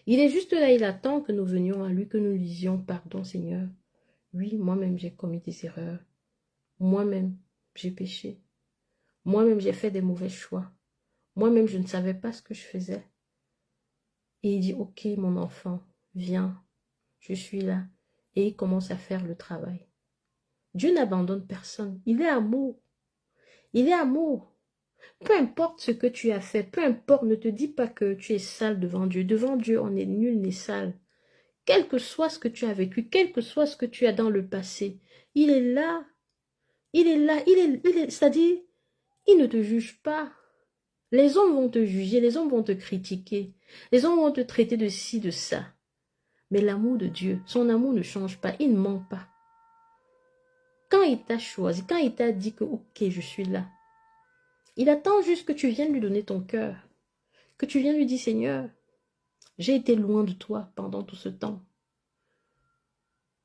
Il est juste là, il attend que nous venions à lui, que nous lui disions « Pardon Seigneur, oui, moi-même j'ai commis des erreurs. Moi-même j'ai péché. Moi-même j'ai fait des mauvais choix. Moi-même je ne savais pas ce que je faisais. » Et il dit « Ok mon enfant, viens, je suis là. » Et il commence à faire le travail. Dieu n'abandonne personne. Il est amour. Il est amour. Peu importe ce que tu as fait, peu importe, ne te dis pas que tu es sale devant Dieu. Devant Dieu, on est nul n'est sale. Quel que soit ce que tu as vécu, quel que soit ce que tu as dans le passé, il est là. Il est là. C'est-à-dire, il ne te juge pas. Les hommes vont te juger, les hommes vont te critiquer. Les hommes vont te traiter de ci, de ça. Mais l'amour de Dieu, son amour ne change pas, il ne ment pas. Quand il t'a choisi, quand il t'a dit que ok, je suis là, il attend juste que tu viennes lui donner ton cœur. Que tu viennes lui dire, Seigneur, j'ai été loin de toi pendant tout ce temps.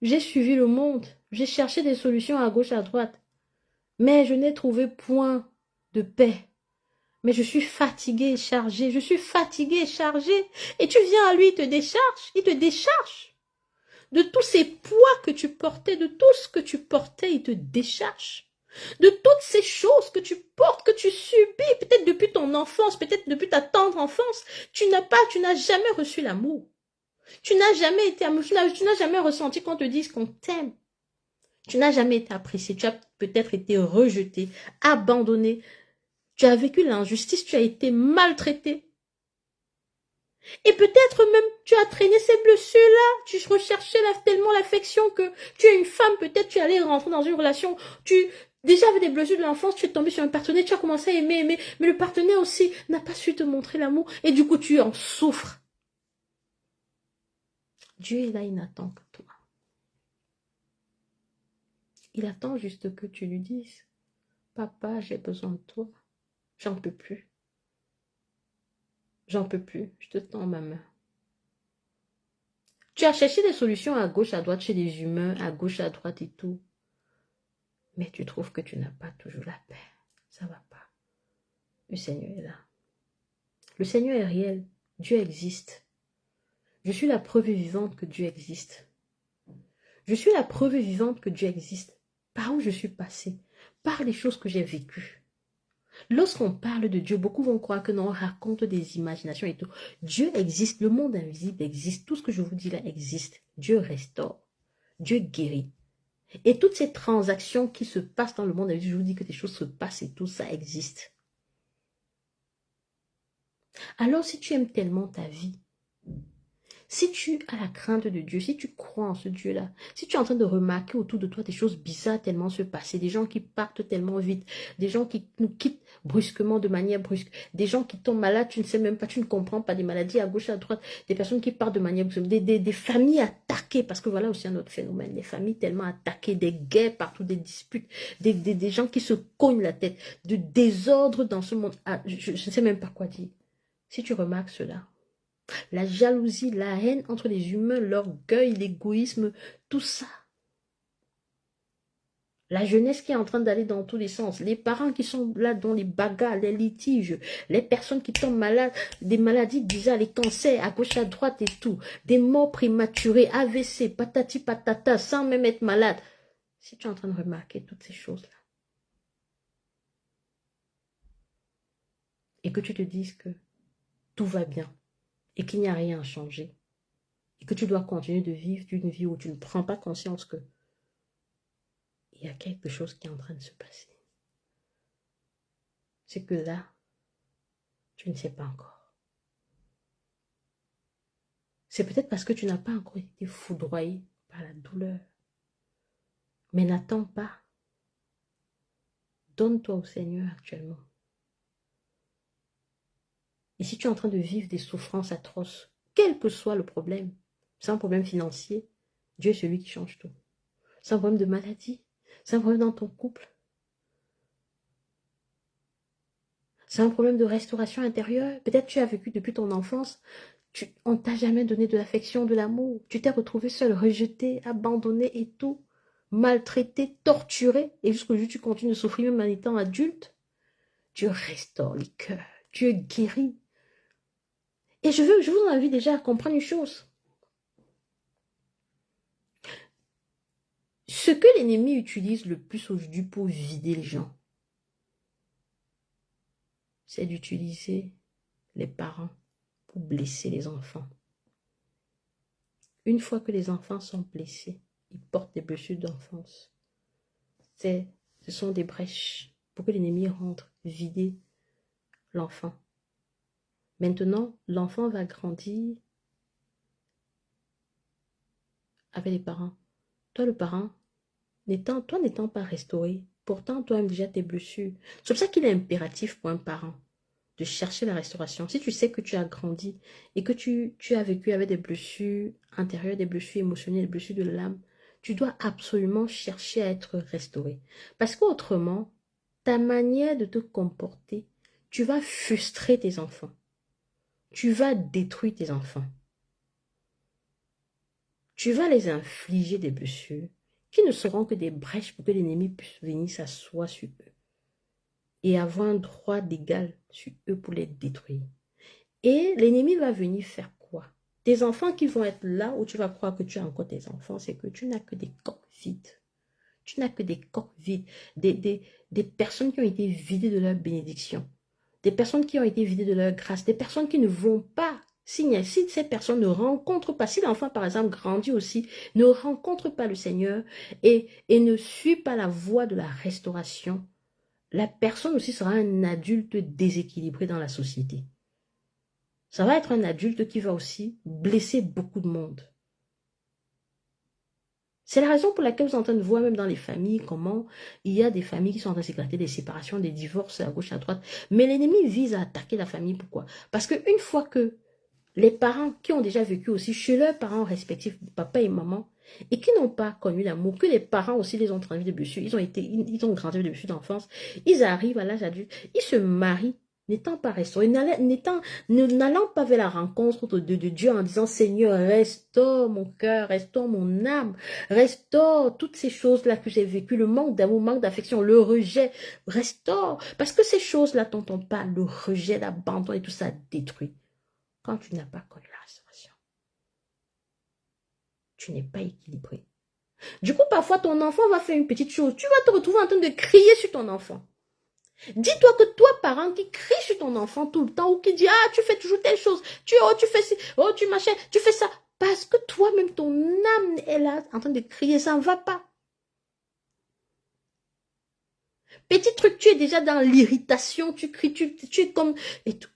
J'ai suivi le monde, j'ai cherché des solutions à gauche, à droite, mais je n'ai trouvé point de paix. Mais je suis fatiguée et chargée, je suis fatiguée et chargée. Et tu viens à lui, il te décharge. De tous ces poids que tu portais, de tout ce que tu portais, il te décharge. De toutes ces choses que tu portes, que tu subis, peut-être depuis ton enfance, peut-être depuis ta tendre enfance, tu n'as jamais reçu l'amour. Tu n'as jamais été amoureux, tu n'as jamais ressenti qu'on te dise qu'on t'aime. Tu n'as jamais été apprécié, tu as peut-être été rejeté, abandonné. Tu as vécu l'injustice, tu as été maltraité. Et peut-être même tu as traîné ces blessures-là, tu recherchais tellement l'affection que tu es une femme, peut-être tu allais rentrer dans une relation, tu déjà avec des blessures de l'enfance, tu es tombé sur un partenaire, tu as commencé à aimer, mais le partenaire aussi n'a pas su te montrer l'amour et du coup tu en souffres. Dieu est là, il n'attend que toi. Il attend juste que tu lui dises, papa, j'ai besoin de toi, j'en peux plus. J'en peux plus, je te tends ma main. Tu as cherché des solutions à gauche, à droite, chez les humains, à gauche, à droite et tout. Mais tu trouves que tu n'as pas toujours la paix. Ça ne va pas. Le Seigneur est là. Le Seigneur est réel. Dieu existe. Je suis la preuve vivante que Dieu existe. Je suis la preuve vivante que Dieu existe. Par où je suis passée. Par les choses que j'ai vécues. Lorsqu'on parle de Dieu, beaucoup vont croire que non, on raconte des imaginations et tout. Dieu existe, le monde invisible existe, tout ce que je vous dis là existe. Dieu restaure, Dieu guérit. Et toutes ces transactions qui se passent dans le monde invisible, je vous dis que des choses se passent et tout ça existe. Alors si tu aimes tellement ta vie, si tu as la crainte de Dieu, si tu crois en ce Dieu-là, si tu es en train de remarquer autour de toi des choses bizarres tellement se passer, des gens qui partent tellement vite, des gens qui nous quittent brusquement de manière brusque, des gens qui tombent malades, tu ne sais même pas, tu ne comprends pas, des maladies à gauche, à droite, des personnes qui partent de manière brusque, des familles attaquées, parce que voilà aussi un autre phénomène, les familles tellement attaquées, des guerres partout, des disputes, des gens qui se cognent la tête, de désordre dans ce monde. Ah, je ne sais même pas quoi dire. Si tu remarques cela, la jalousie, la haine entre les humains, l'orgueil, l'égoïsme, tout ça. La jeunesse qui est en train d'aller dans tous les sens, les parents qui sont là dans les bagarres, les litiges, les personnes qui tombent malades, des maladies bizarres, les cancers à gauche, à droite et tout, des morts prématurées, AVC, patati patata, sans même être malade. Si tu es en train de remarquer toutes ces choses-là, et que tu te dises que tout va bien, et qu'il n'y a rien à changer, et que tu dois continuer de vivre une vie où tu ne prends pas conscience que il y a quelque chose qui est en train de se passer. C'est que là, tu ne sais pas encore. C'est peut-être parce que tu n'as pas encore été foudroyé par la douleur. Mais n'attends pas. Donne-toi au Seigneur actuellement. Et si tu es en train de vivre des souffrances atroces, quel que soit le problème, c'est un problème financier, Dieu est celui qui change tout. C'est un problème de maladie, c'est un problème dans ton couple, c'est un problème de restauration intérieure. Peut-être tu as vécu depuis ton enfance, on ne t'a jamais donné de l'affection, de l'amour. Tu t'es retrouvé seul, rejeté, abandonné et tout, maltraité, torturé. Et jusqu'au jour où tu continues de souffrir même en étant adulte. Dieu restaure les cœurs, Dieu guérit. Et je vous invite déjà à comprendre une chose. Ce que l'ennemi utilise le plus aujourd'hui pour vider les gens, c'est d'utiliser les parents pour blesser les enfants. Une fois que les enfants sont blessés, ils portent des blessures d'enfance. Ce sont des brèches pour que l'ennemi rentre, vider l'enfant. Maintenant, l'enfant va grandir avec les parents. Toi, le parent, n'étant pas restauré, pourtant, toi aimes déjà tes blessures. C'est pour ça qu'il est impératif pour un parent de chercher la restauration. Si tu sais que tu as grandi et que tu as vécu avec des blessures intérieures, des blessures émotionnelles, des blessures de l'âme, tu dois absolument chercher à être restauré. Parce qu'autrement, ta manière de te comporter, tu vas frustrer tes enfants. Tu vas détruire tes enfants. Tu vas les infliger des blessures qui ne seront que des brèches pour que l'ennemi puisse venir s'asseoir sur eux et avoir un droit d'égal sur eux pour les détruire. Et l'ennemi va venir faire quoi? Tes enfants qui vont être là où tu vas croire que tu as encore tes enfants, c'est que tu n'as que des coques vides. Tu n'as que des coques vides, des personnes qui ont été vidées de leur bénédiction, des personnes qui ont été vidées de leur grâce, des personnes qui ne vont pas. Si ces personnes ne rencontrent pas, si l'enfant par exemple grandit aussi, ne rencontre pas le Seigneur et ne suit pas la voie de la restauration, la personne aussi sera un adulte déséquilibré dans la société. Ça va être un adulte qui va aussi blesser beaucoup de monde. C'est la raison pour laquelle vous êtes en train de voir même dans les familles comment il y a des familles qui sont en train de s'éclater, des séparations, des divorces à gauche, à droite. Mais l'ennemi vise à attaquer la famille. Pourquoi? Parce qu'une fois que les parents qui ont déjà vécu aussi chez leurs parents respectifs, papa et maman, et qui n'ont pas connu l'amour, que les parents aussi les ont transmis des blessures, ils ont grandi avec des blessures d'enfance, ils arrivent à l'âge adulte, ils se marient, n'étant pas restaurés, n'allant pas vers la rencontre de Dieu en disant Seigneur, restaure mon cœur, restaure mon âme, restaure toutes ces choses-là que j'ai vécues, le manque d'amour, manque d'affection, le rejet, restaure. Parce que ces choses-là dont on parle, le rejet, l'abandon et tout ça détruit. Quand tu n'as pas connu la restauration, tu n'es pas équilibré. Du coup, parfois, ton enfant va faire une petite chose. Tu vas te retrouver en train de crier sur ton enfant. Dis-toi que toi, parent, qui crie sur ton enfant tout le temps ou qui dit, ah, tu fais toujours telle chose, tu fais ci, oh, tu machin, tu fais ça. Parce que toi-même, ton âme est là en train de crier, ça ne va pas. Petit truc, tu es déjà dans l'irritation, tu cries, tu es comme... Et tout.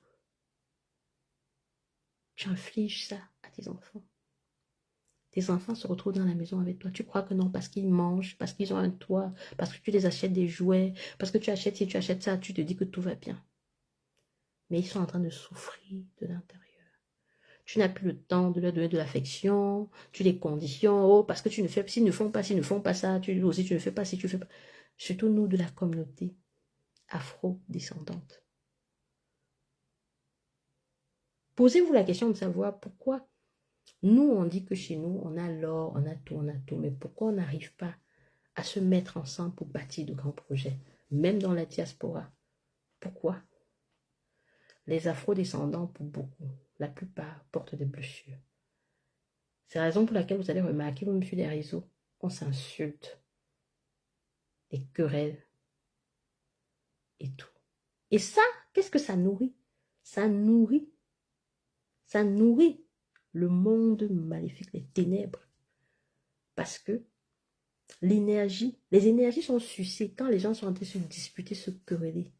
Tu infliges ça à tes enfants. Tes enfants se retrouvent dans la maison avec toi. Tu crois que non, parce qu'ils mangent, parce qu'ils ont un toit, parce que tu les achètes des jouets, parce que tu achètes ci, tu achètes ça, tu te dis que tout va bien. Mais ils sont en train de souffrir de l'intérieur. Tu n'as plus le temps de leur donner de l'affection, tu les conditions, oh, parce que s'ils ne font pas ça, tu aussi tu ne fais pas si tu fais pas. Surtout nous de la communauté afro-descendante. Posez-vous la question de savoir pourquoi nous, on dit que chez nous, on a l'or, on a tout, mais pourquoi on n'arrive pas à se mettre ensemble pour bâtir de grands projets, même dans la diaspora? Pourquoi? Les afro-descendants, pour beaucoup, la plupart portent des blessures. C'est la raison pour laquelle vous allez remarquer, même sur les réseaux, on s'insulte, des querelles et tout. Et ça, qu'est-ce que ça nourrit? Ça nourrit le monde maléfique, les ténèbres. Parce que L'énergie, les énergies sont sucées quand les gens sont en train de se disputer, se quereller.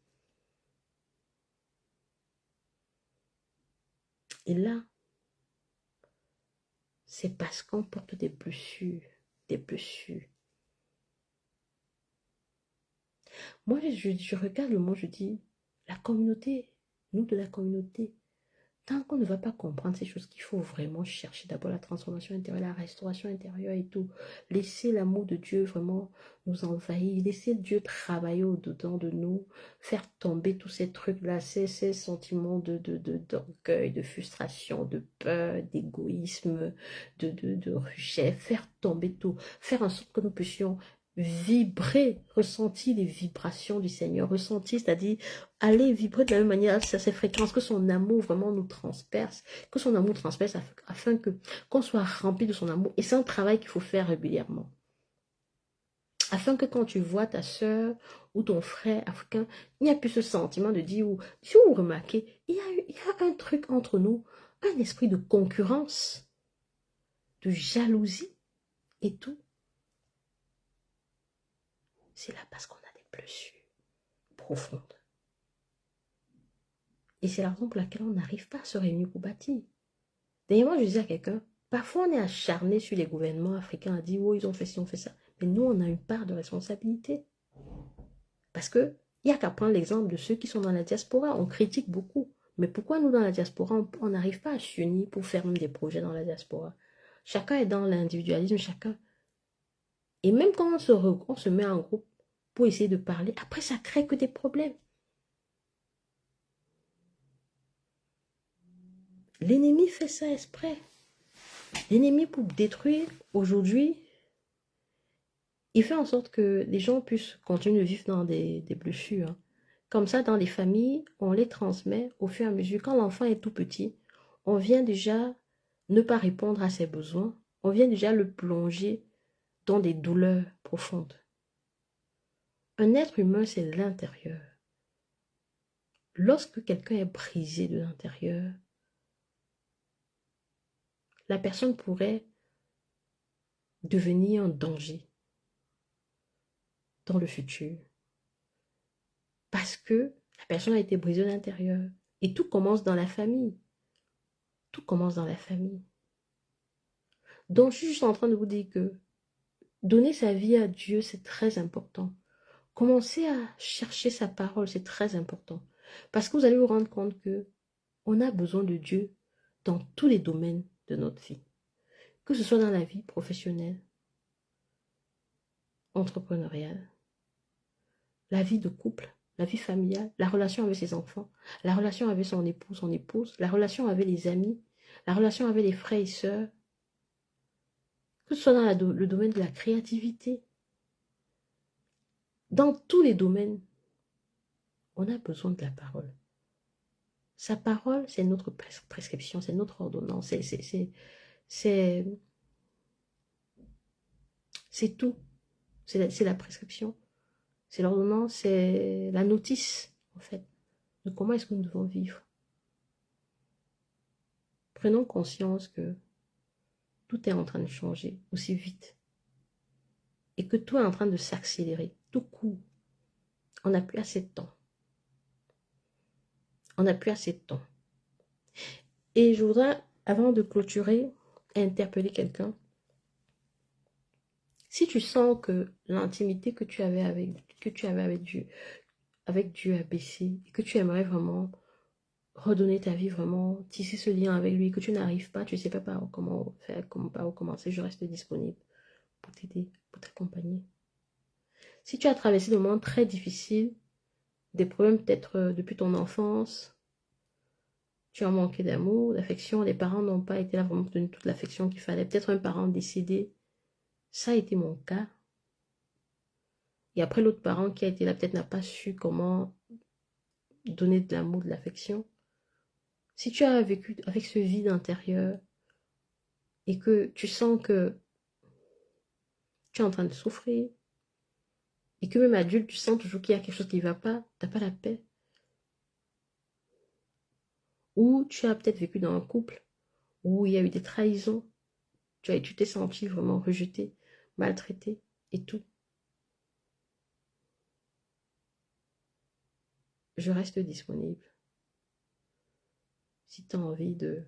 Et là, c'est parce qu'on porte des blessures, des blessures. Moi, je regarde le monde, je dis, la communauté, nous de la communauté, tant qu'on ne va pas comprendre ces choses qu'il faut vraiment chercher d'abord la transformation intérieure, la restauration intérieure et tout, laisser l'amour de Dieu vraiment nous envahir, laisser Dieu travailler au-dedans de nous, faire tomber tous ces trucs-là, ces sentiments d'orgueil, de frustration, de peur, d'égoïsme, de rejet, faire tomber tout, faire en sorte que nous puissions vibrer, ressentir les vibrations du Seigneur, ressentir, c'est-à-dire aller vibrer de la même manière à ces fréquences, que son amour vraiment nous transperce, que son amour transperce afin que qu'on soit rempli de son amour. Et c'est un travail qu'il faut faire régulièrement. Afin que quand tu vois ta soeur ou ton frère africain, il n'y a plus ce sentiment de dire, si vous remarquez, il y a un truc entre nous, un esprit de concurrence, de jalousie et tout. C'est là parce qu'on a des blessures profondes. Et c'est la raison pour laquelle on n'arrive pas à se réunir pour bâtir. D'ailleurs, moi, je disais à quelqu'un, parfois on est acharné sur les gouvernements africains à dire, oh, ils ont fait ci, on fait ça. Mais nous, on a une part de responsabilité. Parce que il n'y a qu'à prendre l'exemple de ceux qui sont dans la diaspora. On critique beaucoup. Mais pourquoi nous, dans la diaspora, on n'arrive pas à s'unir pour faire même des projets dans la diaspora? Chacun est dans l'individualisme, chacun. Et même quand on se met en groupe pour essayer de parler, après, ça crée que des problèmes. L'ennemi fait ça exprès. L'ennemi, pour détruire aujourd'hui, il fait en sorte que les gens puissent continuer de vivre dans des blessures. Comme ça, dans les familles, on les transmet au fur et à mesure. Quand l'enfant est tout petit, on vient déjà ne pas répondre à ses besoins. On vient déjà le plonger dans des douleurs profondes. Un être humain, c'est l'intérieur. Lorsque quelqu'un est brisé de l'intérieur, la personne pourrait devenir un danger dans le futur. Parce que la personne a été brisée de l'intérieur. Et tout commence dans la famille. Tout commence dans la famille. Donc, je suis juste en train de vous dire que donner sa vie à Dieu, c'est très important. Commencer à chercher sa parole, c'est très important. Parce que vous allez vous rendre compte que on a besoin de Dieu dans tous les domaines de notre vie. Que ce soit dans la vie professionnelle, entrepreneuriale, la vie de couple, la vie familiale, la relation avec ses enfants, la relation avec son époux, son épouse, la relation avec les amis, la relation avec les frères et sœurs, que ce soit dans le domaine de la créativité, dans tous les domaines, on a besoin de la parole. Sa parole, c'est notre prescription, c'est notre ordonnance, c'est tout. C'est la prescription, c'est l'ordonnance, c'est la notice, en fait, de comment est-ce que nous devons vivre. Prenons conscience que tout est en train de changer aussi vite et que tout est en train de s'accélérer, tout court. On n'a plus assez de temps. On n'a plus assez de temps. Et je voudrais, avant de clôturer, interpeller quelqu'un. Si tu sens que l'intimité que tu avais avec Dieu a baissé et que tu aimerais vraiment redonner ta vie, vraiment tisser ce lien avec lui, que tu n'arrives pas, tu ne sais pas par comment faire, par où commencer, je reste disponible pour t'aider, pour t'accompagner. Si tu as traversé des moments très difficiles, des problèmes peut-être depuis ton enfance, tu as manqué d'amour, d'affection, les parents n'ont pas été là vraiment pour donner toute l'affection qu'il fallait, peut-être un parent décédé, ça a été mon cas. Et après l'autre parent qui a été là, peut-être n'a pas su comment donner de l'amour, de l'affection. Si tu as vécu avec ce vide intérieur et que tu sens que tu es en train de souffrir et que même adulte, tu sens toujours qu'il y a quelque chose qui ne va pas, tu n'as pas la paix. Ou tu as peut-être vécu dans un couple où il y a eu des trahisons, tu t'es senti vraiment rejeté, maltraité. et tout. Je reste disponible. Si tu as envie de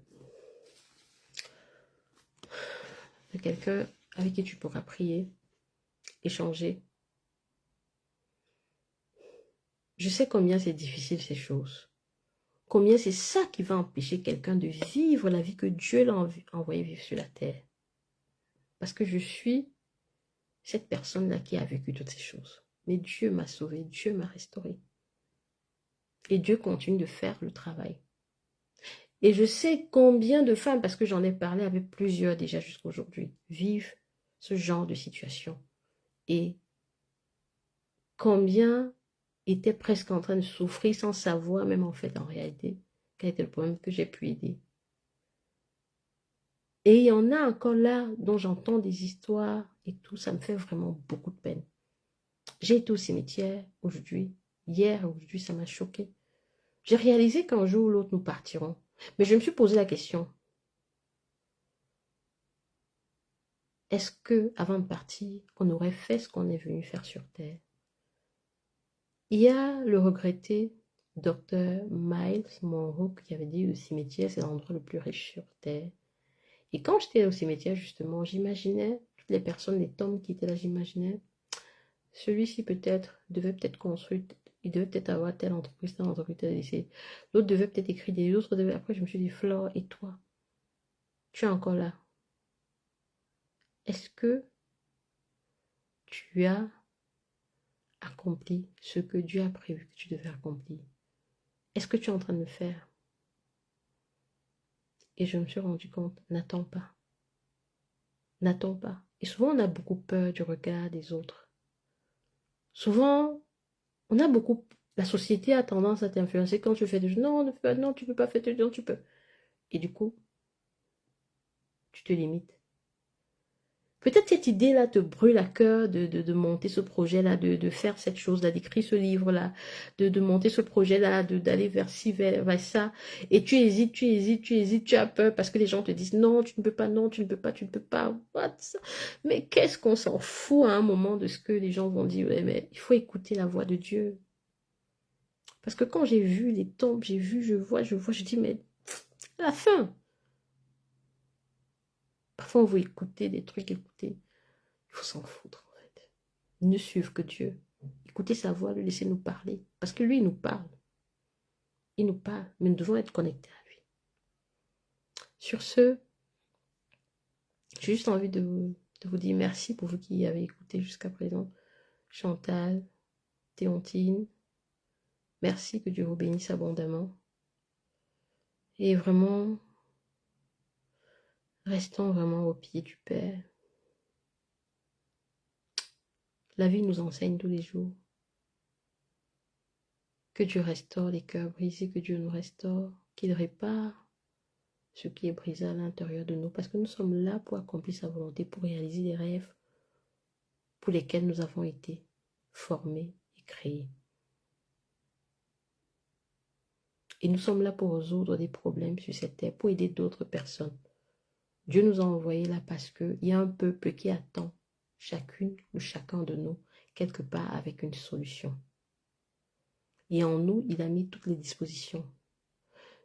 quelqu'un avec qui tu pourras prier, échanger. Je sais combien c'est difficile ces choses. Combien c'est ça qui va empêcher quelqu'un de vivre la vie que Dieu l'a envoyé vivre sur la terre. Parce que je suis cette personne-là qui a vécu toutes ces choses. Mais Dieu m'a sauvé, Dieu m'a restauré. Et Dieu continue de faire le travail. Et je sais combien de femmes, parce que j'en ai parlé avec plusieurs déjà jusqu'à aujourd'hui, vivent ce genre de situation. Et combien étaient presque en train de souffrir sans savoir, même en fait, en réalité, quel était le problème que j'ai pu aider. Et il y en a encore là dont j'entends des histoires et tout, ça me fait vraiment beaucoup de peine. J'ai été au cimetière aujourd'hui, hier, aujourd'hui, ça m'a choqué. J'ai réalisé qu'un jour ou l'autre, nous partirons. Mais je me suis posé la question, est-ce que avant de partir, on aurait fait ce qu'on est venu faire sur Terre? Il y a le regretté docteur Miles Monroe qui avait dit le cimetière, c'est l'endroit le plus riche sur Terre. Et quand j'étais au cimetière, justement, j'imaginais toutes les personnes, les tombes qui étaient là, j'imaginais celui-ci peut-être devait peut-être construire, il devait peut-être avoir telle entreprise, tel lycée. L'autre devait peut-être écrire des autres. Après, je me suis dit, Flore, et toi? Tu es encore là. Est-ce que tu as accompli ce que Dieu a prévu que tu devais accomplir? Est-ce que tu es en train de le faire? Et je me suis rendu compte, n'attends pas. N'attends pas. Et souvent, on a beaucoup peur du regard des autres. Souvent, on a beaucoup... La société a tendance à t'influencer quand tu fais des choses. Non, non, tu peux pas faire des choses, tu peux. Et du coup, tu te limites. Peut-être cette idée-là te brûle à cœur de monter ce projet-là, de faire cette chose-là, d'écrire ce livre-là, de monter ce projet-là, d'aller vers ci, vers ça. Et tu hésites, tu as peur parce que les gens te disent non, tu ne peux pas, non, tu ne peux pas, tu ne peux pas. What? Mais qu'est-ce qu'on s'en fout à un moment de ce que les gens vont dire? Ouais, mais il faut écouter la voix de Dieu. Parce que quand j'ai vu les tombes, j'ai vu, je vois, je dis, mais à la fin. Parfois, on veut écouter des trucs, écouter. Il faut s'en foutre, en fait. Ne suivre que Dieu. Écoutez sa voix, le laisser nous parler. Parce que lui, il nous parle. Il nous parle, mais nous devons être connectés à lui. Sur ce, j'ai juste envie de vous dire merci pour vous qui avez écouté jusqu'à présent. Chantal, Théontine, merci, que Dieu vous bénisse abondamment. Et vraiment, restons vraiment au pied du Père. La vie nous enseigne tous les jours. Que Dieu restaure les cœurs brisés, que Dieu nous restaure, qu'il répare ce qui est brisé à l'intérieur de nous, parce que nous sommes là pour accomplir sa volonté, pour réaliser les rêves pour lesquels nous avons été formés et créés. Et nous sommes là pour résoudre des problèmes sur cette terre, pour aider d'autres personnes. Dieu nous a envoyés là parce qu'il y a un peuple qui attend chacune ou chacun de nous quelque part avec une solution. Et en nous, il a mis toutes les dispositions.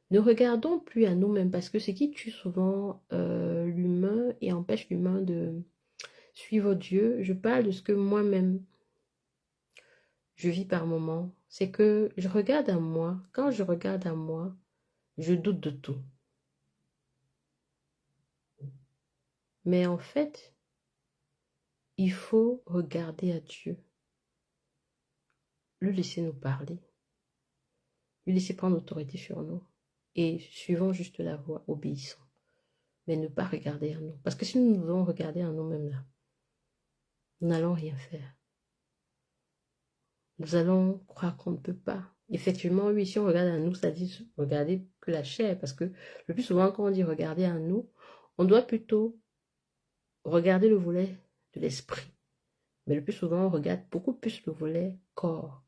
Ne regardons plus à nous-mêmes parce que ce qui tue souvent l'humain et empêche l'humain de suivre Dieu, je parle de ce que moi-même je vis par moments, c'est que je regarde à moi. Quand je regarde à moi, je doute de tout. Mais en fait, il faut regarder à Dieu, lui laisser nous parler, lui laisser prendre autorité sur nous et suivons juste la voie, obéissons. Mais ne pas regarder à nous. Parce que si nous devons regarder à nous-mêmes là, nous n'allons rien faire. Nous allons croire qu'on ne peut pas. Effectivement, oui, si on regarde à nous, ça dit regarder que la chair. Parce que le plus souvent, quand on dit regarder à nous, on doit plutôt regarder le volet de l'esprit. Mais le plus souvent, on regarde beaucoup plus le volet corps,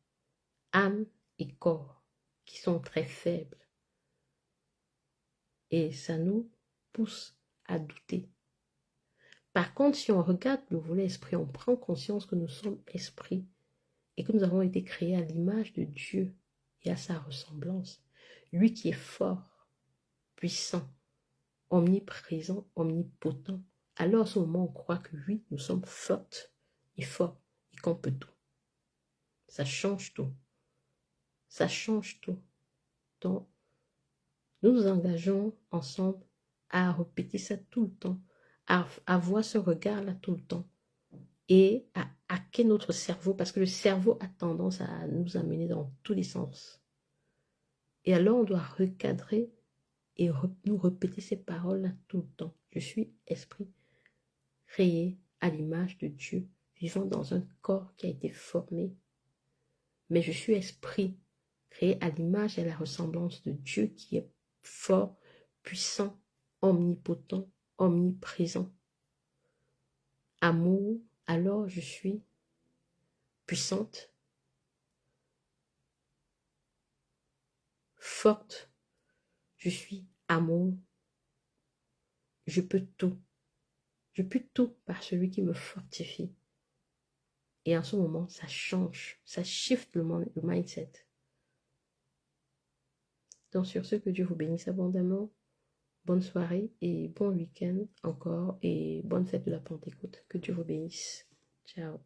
âme et corps, qui sont très faibles. Et ça nous pousse à douter. Par contre, si on regarde le volet esprit, on prend conscience que nous sommes esprits et que nous avons été créés à l'image de Dieu et à sa ressemblance. Lui qui est fort, puissant, omniprésent, omnipotent. Alors, à ce moment, on croit que oui, nous sommes fortes et forts et qu'on peut tout. Ça change tout. Ça change tout. Donc, nous nous engageons ensemble à répéter ça tout le temps, à avoir ce regard-là tout le temps et à hacker notre cerveau parce que le cerveau a tendance à nous amener dans tous les sens. Et alors, on doit recadrer et nous répéter ces paroles-là tout le temps. Je suis esprit créé à l'image de Dieu, vivant dans un corps qui a été formé. Mais je suis esprit créé à l'image et à la ressemblance de Dieu qui est fort, puissant, omnipotent, omniprésent. Amour, alors je suis puissante, forte, je suis amour, je peux tout. Je peux tout par celui qui me fortifie. Et en ce moment, ça change, ça shift le mindset. Donc sur ce, que Dieu vous bénisse abondamment. Bonne soirée et bon week-end encore et bonne fête de la Pentecôte. Que Dieu vous bénisse. Ciao.